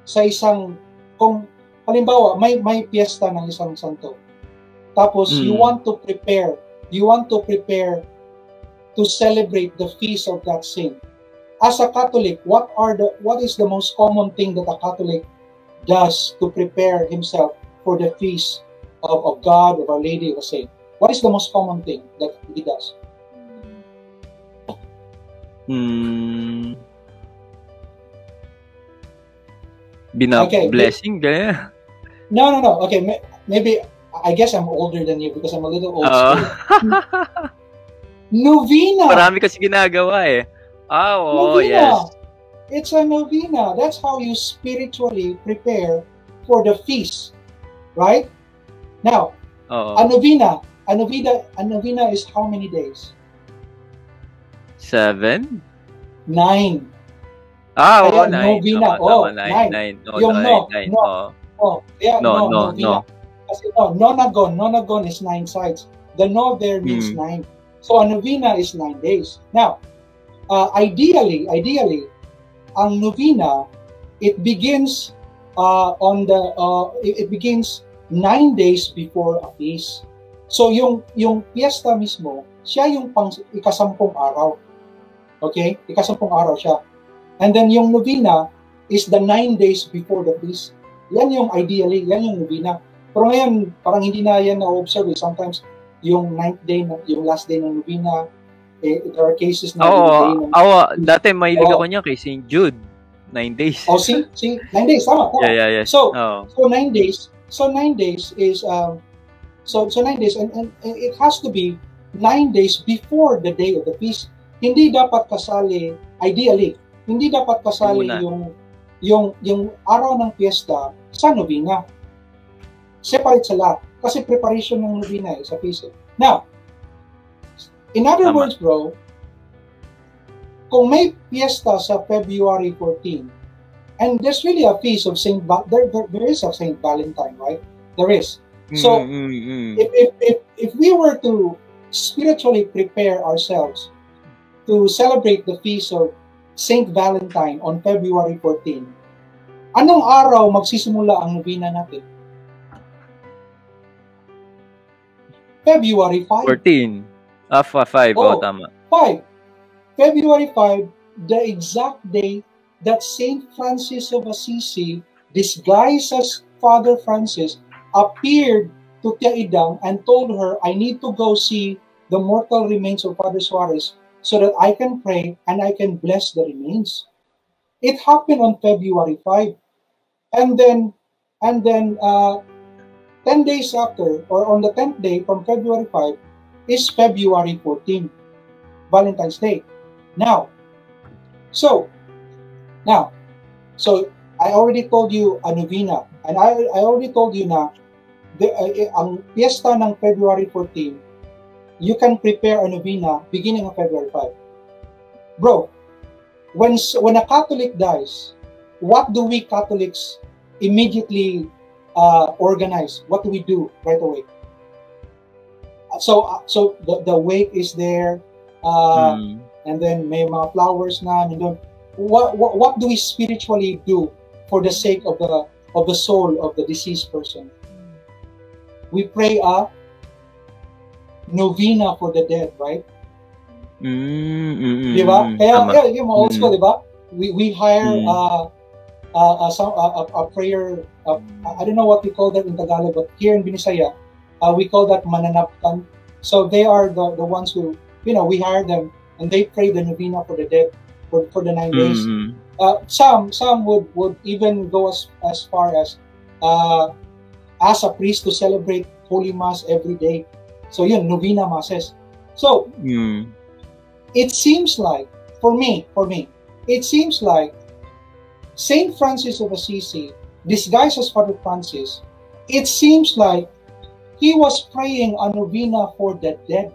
sa kung halimbawa, may piyesta ng isang santo, tapos you want to prepare to celebrate the feast of that saint. As a Catholic, what is the most common thing that a Catholic does to prepare himself for the feast of God, of Our Lady, of a saint? What is the most common thing that he does? Blessing, gaya. No. Okay, maybe I guess I'm older than you because I'm a little old school. Novena. Marami kasi ginagawa eh. Yes. It's a novena. That's how you spiritually prepare for the feast, right? Now, a novena is how many days? 7? 9. 9. Novena. 9. No. Kasi nonagon is 9 sides. The no there means 9. So a novena is 9 days. Now, ideally, ang novena, it begins it begins 9 days before a feast. So yung fiesta mismo, siya yung ikasampung araw. Okay? Ikasampung araw siya. And then yung novena is the 9 days before the feast. Yan yung ideally, yan yung novena. Pero ngayon, parang hindi na yan na-observe. Sometimes, yung 9th day, yung last day ng novena, there are cases na... Dati mahilig ako niya kay St. Jude. 9 days. 9 days, tama. Yeah. So 9 days. So 9 days is... So 9 days, and it has to be 9 days before the day of the feast. Hindi dapat kasali, ideally, hindi dapat kasali yung araw ng fiesta sa novena. Separate sila. Kasi preparation ng novena sa feast. Now, in other words, bro, kung may fiesta sa February 14, and there's really a feast of there is a Saint Valentine, right? There is. So, if we were to spiritually prepare ourselves to celebrate the feast of Saint Valentine on February 14, anong araw magsisimula ang novena natin? February 5. 14. 5. Oh. Tama. 5. February 5, the exact day that Saint Francis of Assisi, disguised as Father Francis, appeared to Tia Idang and told her, I need to go see the mortal remains of Father Suarez so that I can pray and I can bless the remains. It happened on February 5. And then 10 days after, or on the 10th day from February 5, is February 14, Valentine's Day. Now, I already told you a novena, and I already told you na ang fiesta ng February 14, you can prepare a novena beginning of February 5. Bro, when a Catholic dies, what do we Catholics immediately organize? What do we do right away? So the wake is there, and then may mga flowers na, and then what do we spiritually do for the sake of the soul of the deceased person? We pray a novena for the dead, right? Diba? Kaya yung mga old school, diba? We hire a prayer. I don't know what we call that in Tagalog, but here in Binisaya, we call that mananapkan. So they are the ones who, we hire them and they pray the novena for the dead for the 9 days. Some would even go as far as ask a priest to celebrate Holy Mass every day. So yun, novena masses. So it seems like, for me, it seems like Saint Francis of Assisi, disguised as Father Francis, it seems like he was praying a novena for the dead.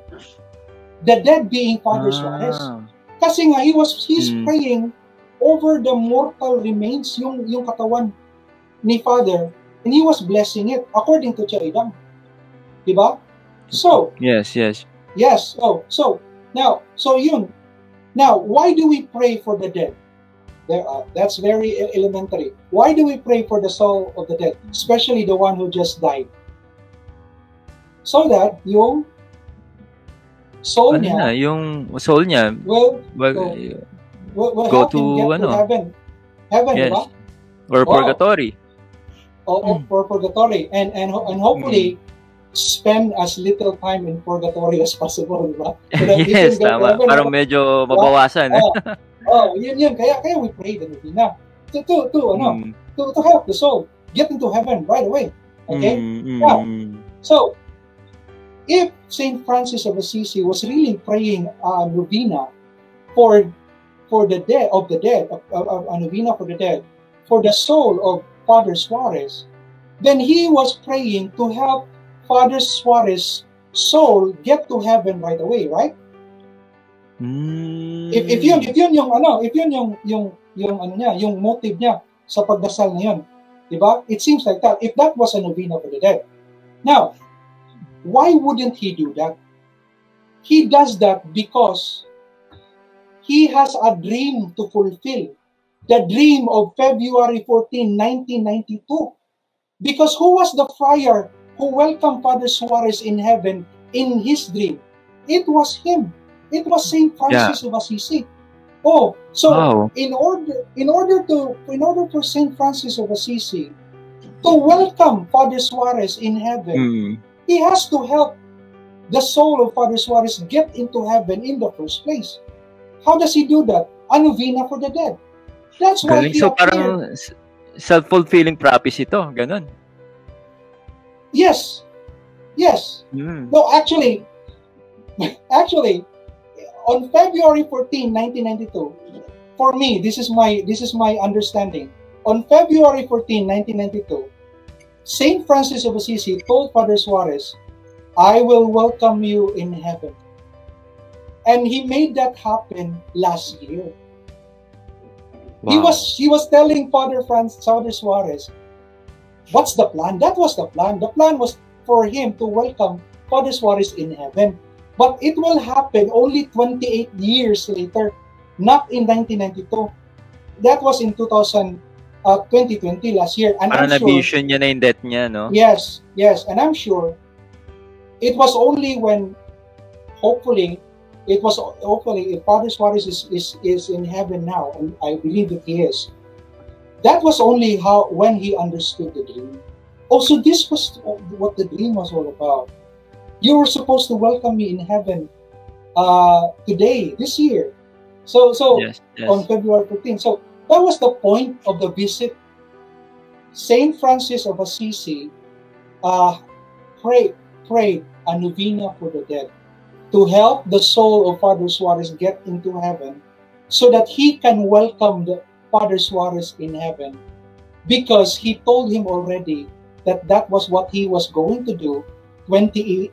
The dead being Father Suarez. Kasi nga, he's praying over the mortal remains, yung katawan ni Father, and he was blessing it according to Tia Idang. Diba? So, yes. Oh, so yun. Now, why do we pray for the dead? That's very elementary. Why do we pray for the soul of the dead, especially the one who just died? So that yung soul niya, yung soul niya will go help to him get to heaven. Heaven, yes. diba? Or purgatory. Or purgatory, and hopefully spend as little time in purgatory as possible, diba? So that yes, tama. Parang medyo mabawasan. Yun. Kaya we pray the novena to help the soul get into heaven right away. Okay? Now, so if Saint Francis of Assisi was really praying a novena for the dead, a novena for the dead, for the soul of Father Suarez, then he was praying to help Father Suarez's soul get to heaven right away, right? If yun yung motive niya sa pagdasal na yun, diba? It seems like that. If that was a novena for the dead. Now, why wouldn't he do that? He does that because he has a dream to fulfill. The dream of February 14, 1992. Because who was the friar who welcomed Father Suarez in heaven in his dream? It was him. It was Saint Francis of Assisi. Oh, so wow. in order for Saint Francis of Assisi to welcome Father Suarez in heaven, he has to help the soul of Father Suarez get into heaven in the first place. How does he do that? A novena for the dead. That's why he appeared. Parang self-fulfilling prophecy ito, ganun. Yes. No, actually, on February 14, 1992, for me, this is my understanding. On February 14, 1992, Saint Francis of Assisi told Father Suarez, I will welcome you in heaven. And he made that happen last year. Wow. He was telling Father Suarez, what's the plan? That was the plan. The plan was for him to welcome Father Suarez in heaven. But it will happen only 28 years later, not in 1992. That was in 2020, last year. And parang na-vision niya na yung death niya, no? Yes. And I'm sure it was only when, hopefully, if Father Suarez is in heaven now, and I believe that he is, that was only when he understood the dream. Also, this was what the dream was all about. You were supposed to welcome me in heaven today, this year. So Yes. on February 15th. So that was the point of the visit. Saint Francis of Assisi prayed a novena for the dead to help the soul of Father Suarez get into heaven, so that he can welcome the Father Suarez in heaven, because he told him already that was what he was going to do 28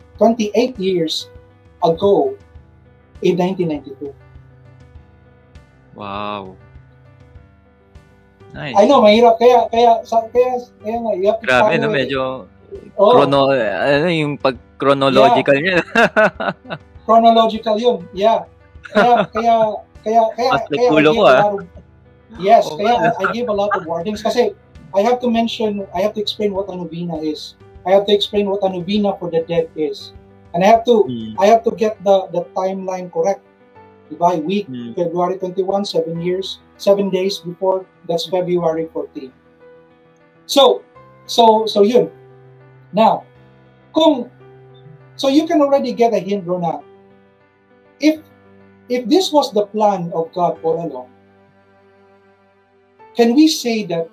years ago in 1992. Wow. Nice. I know, mahirap. Kaya nga, you have to Grabe, no? follow it. Medyo yung pag-chronological niya. Chronological yun, yeah. Kaya Mas nagpulo ko, yes, Oo kaya I give a lot of warnings kasi I have to explain what a novena is. I have to explain what a novena for the dead is. And I have to get the timeline correct. By week, February 21, 7 days before, that's February 14. So yun. Now, so you can already get a hint, Rona. If this was the plan of God all along, can we say that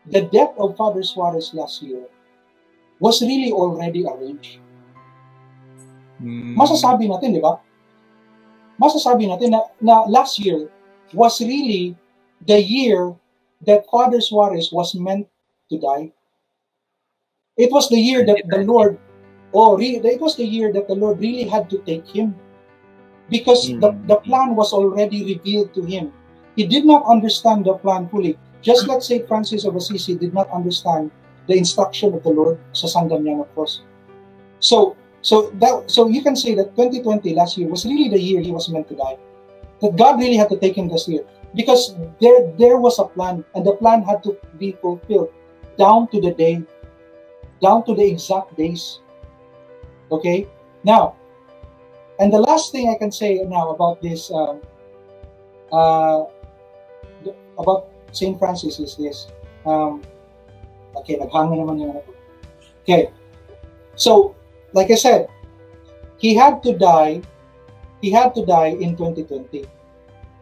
the death of Father Suarez last year was really already arranged? Masasabi natin, di ba? Masasabi natin na last year was really the year that Father Suarez was meant to die. It was the year that the Lord, it was the year that the Lord really had to take him, because the plan was already revealed to him. He did not understand the plan fully, just like Saint Francis of Assisi did not understand the instruction of the Lord sa San Damiano Cross. So you can say that 2020 last year was really the year he was meant to die. That God really had to take him this year, because there was a plan, and the plan had to be fulfilled down to the day, down to the exact days. Okay? Now, and the last thing I can say now about this, about Saint Francis is this. Okay, naghanga naman yung ano. Okay. So, like I said, he had to die in 2020.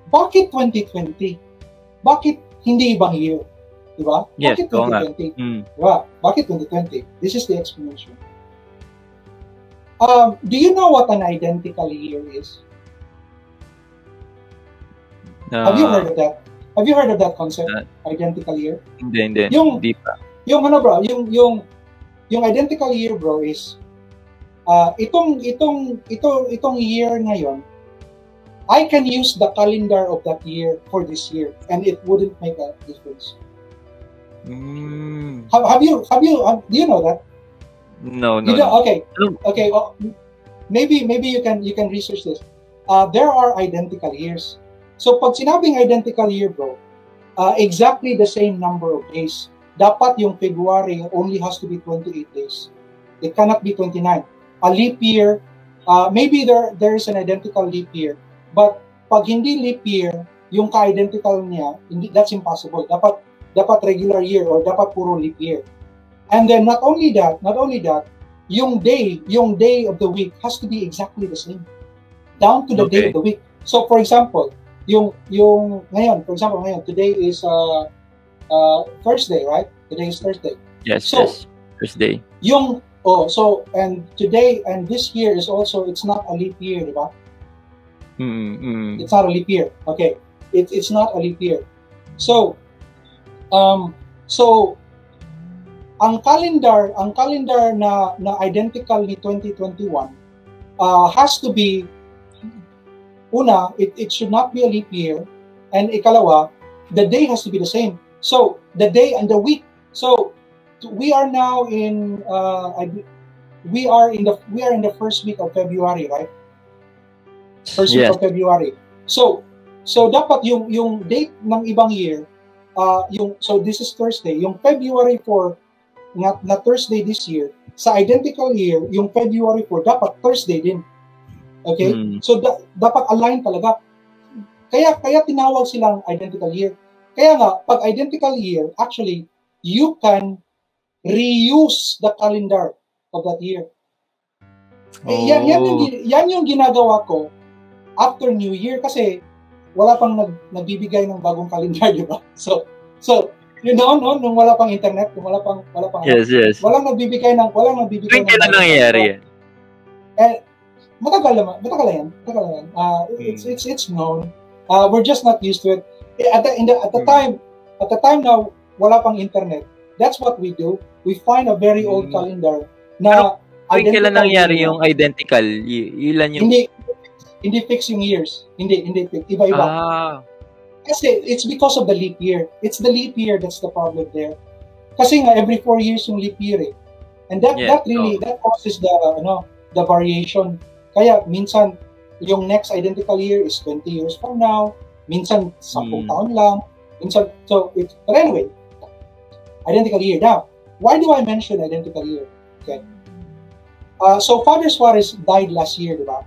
Bakit 2020? Bakit hindi ibang year? Diba? Yes, Bakit 2020? Diba? Bakit 2020? This is the explanation. Do you know what an identical year is? Have you heard of that? Have you heard of that concept? Identical year? Hindi. Hindi pa. Yung ano bro, yung identical year bro is itong year ngayon, I can use the calendar of that year for this year, and it wouldn't make a difference. Have you? Do you know that? No. Okay. Maybe you can research this. There are identical years. So pag sinabing identical year, bro, exactly the same number of days. Dapat yung February only has to be 28 days. It cannot be 29. A leap year, maybe there is an identical leap year, but pag hindi leap year, yung ka-identical niya, that's impossible. Dapat regular year or dapat puro leap year. And then not only that, yung day of the week has to be exactly the same, down to the day of the week. So for example, yung ngayon, today is Thursday, right? Today is Thursday. Yes, Thursday. And today and this year is also, it's not a leap year, diba? It's not a leap year. Okay. It's not a leap year. So ang calendar na identical ni 2021 has to be, una, it should not be a leap year, and ikalawa, the day has to be the same. So the day and the week. So we are now in we are in the first week of February, right? First week of February. So dapat yung date ng ibang year, so this is Thursday. Yung February 4 na Thursday this year sa identical year, yung February 4, dapat Thursday din. Okay? So, dapat align talaga. Kaya tinawag silang identical year. Kaya nga, pag identical year, actually, you can reuse the calendar of that year. Yan yung ginagawa ko after New Year kasi wala pang nagbibigay ng bagong calendar, di ba? So, you know, nung wala pang internet, nung wala pang yes. Walang nagbibigay ng kailan nangyayari yan? Matagal yan. It's known. We're just not used to it. At the time now, wala pang internet. That's what we do. We find a very old calendar na kailan nangyari yung identical? Ilan yung... Hindi fix yung years. Hindi fix. Iba-iba. Kasi it's because of the leap year. It's the leap year that's the problem there. Kasi nga every 4 years yung leap year eh. And that causes the variation. Kaya minsan yung next identical year is 20 years from now. Minsan 10 taon lang. Minsan but anyway, identical year. Now, why do I mention identical year? Okay. So Father Suarez died last year, di ba?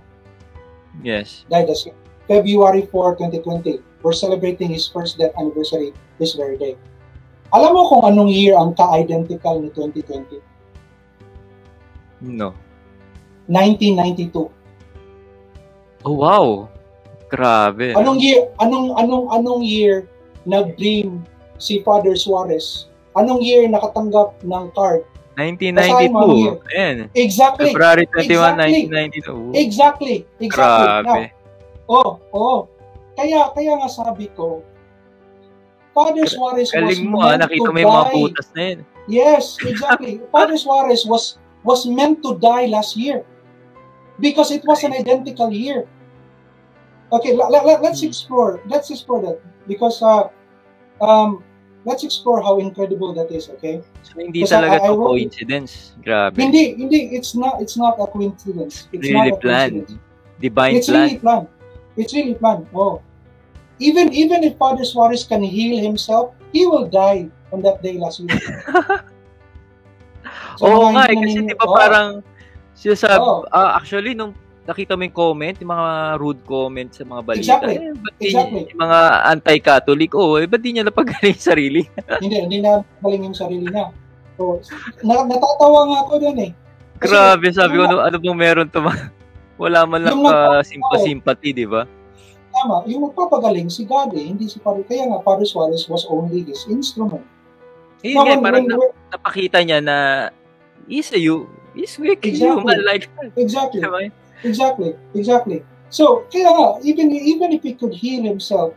Yes. Died last year. February 4, 2020. We're celebrating his first death anniversary this very day. Alam mo kung anong year ang ka-identical ni 2020? No. 1992. Oh, wow. Grabe. Anong year nag-dream si Father Suarez? Anong year nakatanggap ng card? 1992. Ayan. Exactly. February 21, 1992. Exactly. Grabe. Now, Kaya nga sabi ko, Father Suarez galing was mo, meant nakita to mo yung mga die. butas na yun. Yes, exactly. Father Suarez was meant to die last year because it was an identical year. Okay, let's explore that because let's explore how incredible that is, okay? So hindi talaga to coincidence. Grabe. Hindi, it's not a coincidence. It's really not a planned. coincidence. Divine It's plan. really planned. It's really planned. Oh. Even if Father Suarez can heal himself, he will die on that day last year. Oo nga, kasi di ba parang sinasabi, actually, nung nakita mo yung comment, yung mga rude comments sa mga balita, Exactly. Yung mga anti-Catholic, ba't di niya napagaling yung sarili? hindi na napagaling yung sarili niya. So, natatawa nga ako dun eh. Kasi, grabe, sabi ko, ano bang meron to? Wala man lang sympathy, di ba? Tama, yung magpapagaling si God eh, hindi si Father. Kaya nga, Father Suarez was only his instrument. Parang napakita niya na he's weak, human like that. Exactly. Diba? Exactly. So, kaya nga, even if he could heal himself,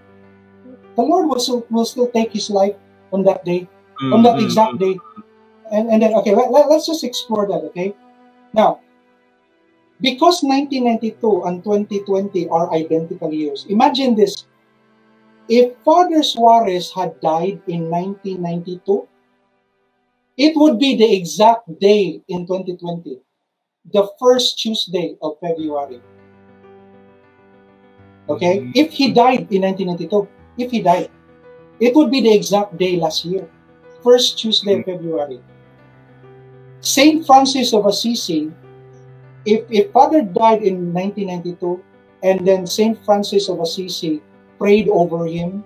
the Lord will still take his life on that day, on that exact day. And then, okay, let's just explore that, okay? Now, because 1992 and 2020 are identical years, imagine this. If Father Suarez had died in 1992, it would be the exact day in 2020, the first Tuesday of February. Okay? If he died in 1992, it would be the exact day last year, first Tuesday of February. Saint Francis of Assisi, if Father died in 1992, and then Saint Francis of Assisi prayed over him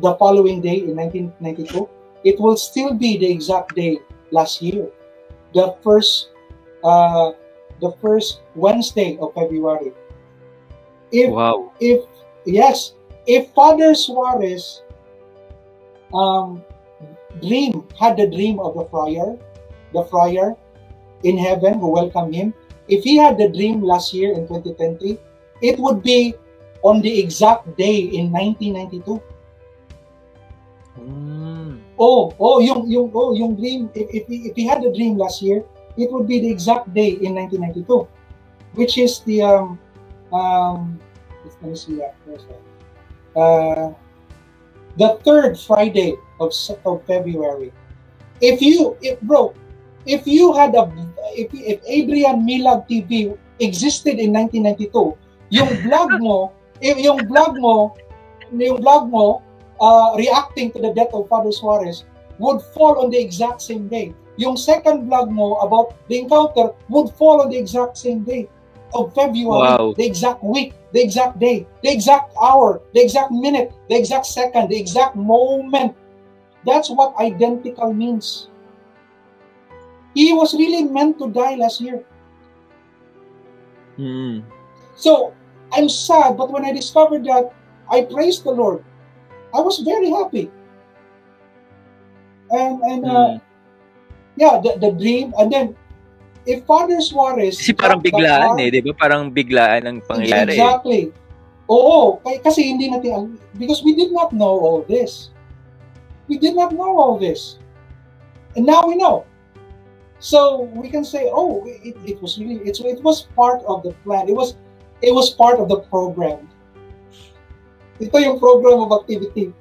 the following day in 1992, it will still be the exact day last year, the first Wednesday of February. If Father Suarez had the dream of the friar in heaven who welcomed him, if he had the dream last year in 2020, it would be on the exact day in 1992. Yung dream, if he had the dream last year, it would be the exact day in 1992, which is the let me see that. The third Friday of February. If Adrian Milag TV existed in 1992, yung vlog mo reacting to the death of Father Suarez would fall on the exact same day. yung second vlog mo about the encounter would fall on the exact same day of February, Wow. the exact week, the exact day, the exact hour, the exact minute, the exact second, the exact moment. That's what identical means. He was really meant to die last year. Mm. So, I'm sad, but when I discovered that, I praised the Lord. I was very happy. And yeah, the dream, and then, if Father Suarez... Kasi parang biglaan di ba? Parang biglaan ang pangyayari. Exactly. Oo, kasi hindi natin, because we did not know all this. We did not know all this. And now we know. So, we can say, oh, it was really, it was part of the plan. It was part of the program. Ito yung program of activity.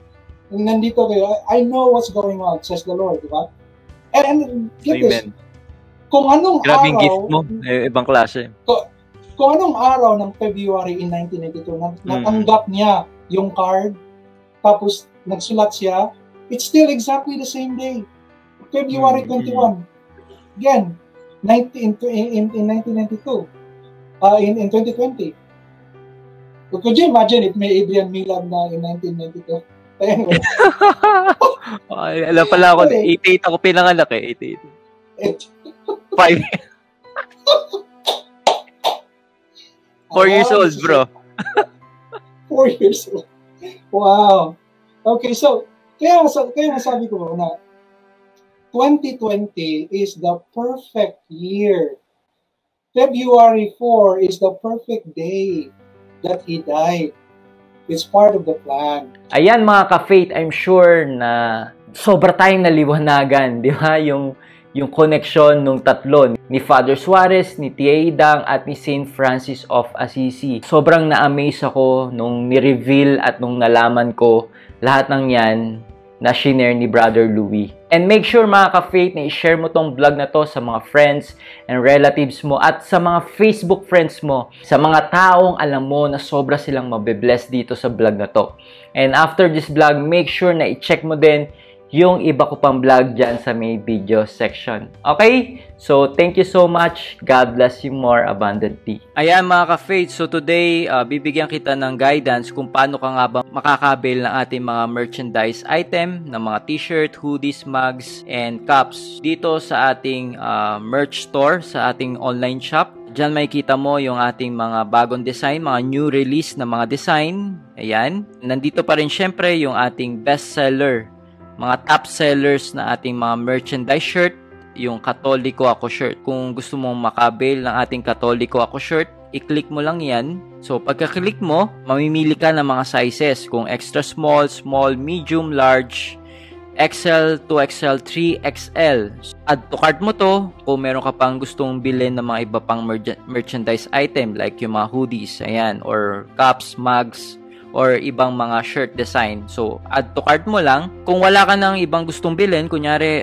Nandito kayo, I know what's going on, says the Lord, di ba? And get this, kung anong grabing araw, gift mo, ibang klase. Kung anong araw ng February in 1992, natanggap niya yung card, tapos nagsulat siya, it's still exactly the same day. February 21. Again, in 1992. In 2020. Could you imagine if may Adrian Milan na in 1992? Anyway. Alam pala ako, 88 ako pinanganak 88. 5. 4 years old, bro. 4 years old. Wow. Okay, so, kaya masabi ko na 2020 is the perfect year. February 4 is the perfect day that he died. It's part of the plan. Ayan mga ka-faith, I'm sure na sobra tayong naliwanagan, di ba? Yung connection nung tatlo, ni Father Suarez, ni Tia Dang, at ni Saint Francis of Assisi. Sobrang na-amaze ako nung ni-reveal at nung nalaman ko lahat ng yan na shinare ni Brother Louie. And make sure mga ka-faith na i-share mo tong vlog na to sa mga friends and relatives mo at sa mga Facebook friends mo, sa mga taong alam mo na sobra silang mabe-bless dito sa vlog na to. And after this vlog, make sure na i-check mo din yung iba ko pang vlog dyan sa may video section. Okay? So, thank you so much. God bless you more abundantly. Ayan mga ka-faith. So, today, bibigyan kita ng guidance kung paano ka nga ba makakabil ng ating mga merchandise item, ng mga t-shirt, hoodies, mugs, and cups dito sa ating merch store, sa ating online shop. Diyan makikita mo yung ating mga bagong design, mga new release na mga design. Ayan. Nandito pa rin syempre yung ating bestseller, mga top sellers na ating mga merchandise shirt, yung Katoliko Ako shirt. Kung gusto mong makabil ng ating Katoliko Ako shirt, i-click mo lang yan. So, pagka-click mo, mamimili ka ng mga sizes. Kung extra small, small, medium, large, XL, 2XL, 3XL. Add to cart mo to kung meron ka pang gustong bilhin ng mga iba pang merchandise item like yung mga hoodies, ayan, or cups, mugs, or ibang mga shirt design. So, add to cart mo lang. Kung wala ka ng ibang gustong bilhin, kunyari,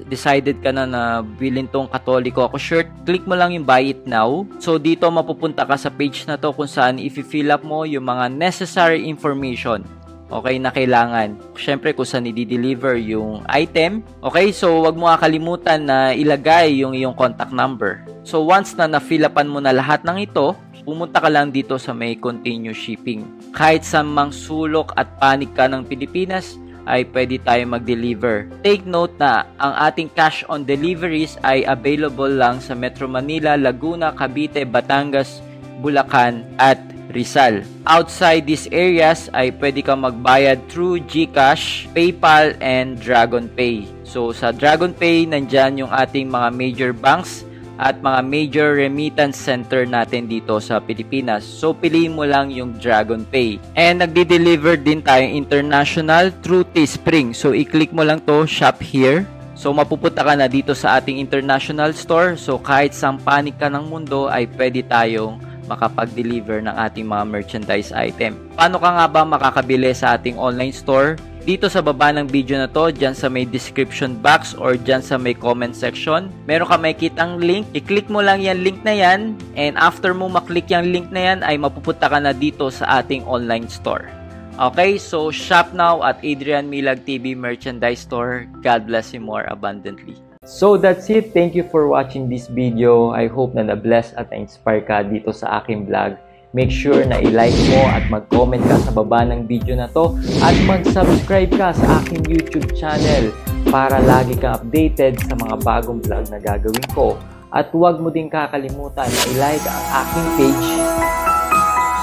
decided ka na bilhin tong Katoliko Ako shirt, click mo lang yung buy it now. So, dito mapupunta ka sa page na to kung saan i-fill up mo yung mga necessary information. Okay, na kailangan. Siyempre, kung saan i-deliver yung item. Okay, so wag mo kakalimutan na ilagay yung iyong contact number. So, once na na-fill upan mo na lahat ng ito, pumunta ka lang dito sa may continue shipping. Kahit sa mang sulok at panig ka ng Pilipinas, ay pwede tayo mag-deliver. Take note na ang ating cash on deliveries ay available lang sa Metro Manila, Laguna, Cavite, Batangas, Bulacan, at Rizal. Outside these areas ay pwede kang magbayad through GCash, PayPal, and DragonPay. So sa DragonPay, nandyan yung ating mga major banks at mga major remittance center natin dito sa Pilipinas. So, piliin mo lang yung DragonPay. And nagdi-deliver din tayo international through Teespring. So, i-click mo lang to, shop here. So, mapupunta ka na dito sa ating international store. So, kahit saan panig ka ng mundo, ay pwede tayong makapag-deliver ng ating mga merchandise item. Paano ka nga ba makakabili sa ating online store? Dito sa baba ng video na to, dyan sa may description box or dyan sa may comment section, meron ka makikitang link. I-click mo lang yung link na yan, and after mo maklik yung link na yan, ay mapupunta ka na dito sa ating online store. Okay, so shop now at Adrian Milag TV Merchandise Store. God bless you more abundantly. So that's it. Thank you for watching this video. I hope na na-bless at na-inspire ka dito sa aking vlog. Make sure na i-like mo at mag-comment ka sa baba ng video na to at mag-subscribe ka sa aking YouTube channel para lagi kang updated sa mga bagong vlog na gagawin ko. At huwag mo din kakalimutan na i-like ang aking page.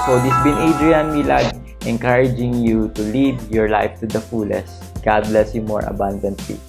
So this has been Adrian Milag, encouraging you to live your life to the fullest. God bless you more abundantly.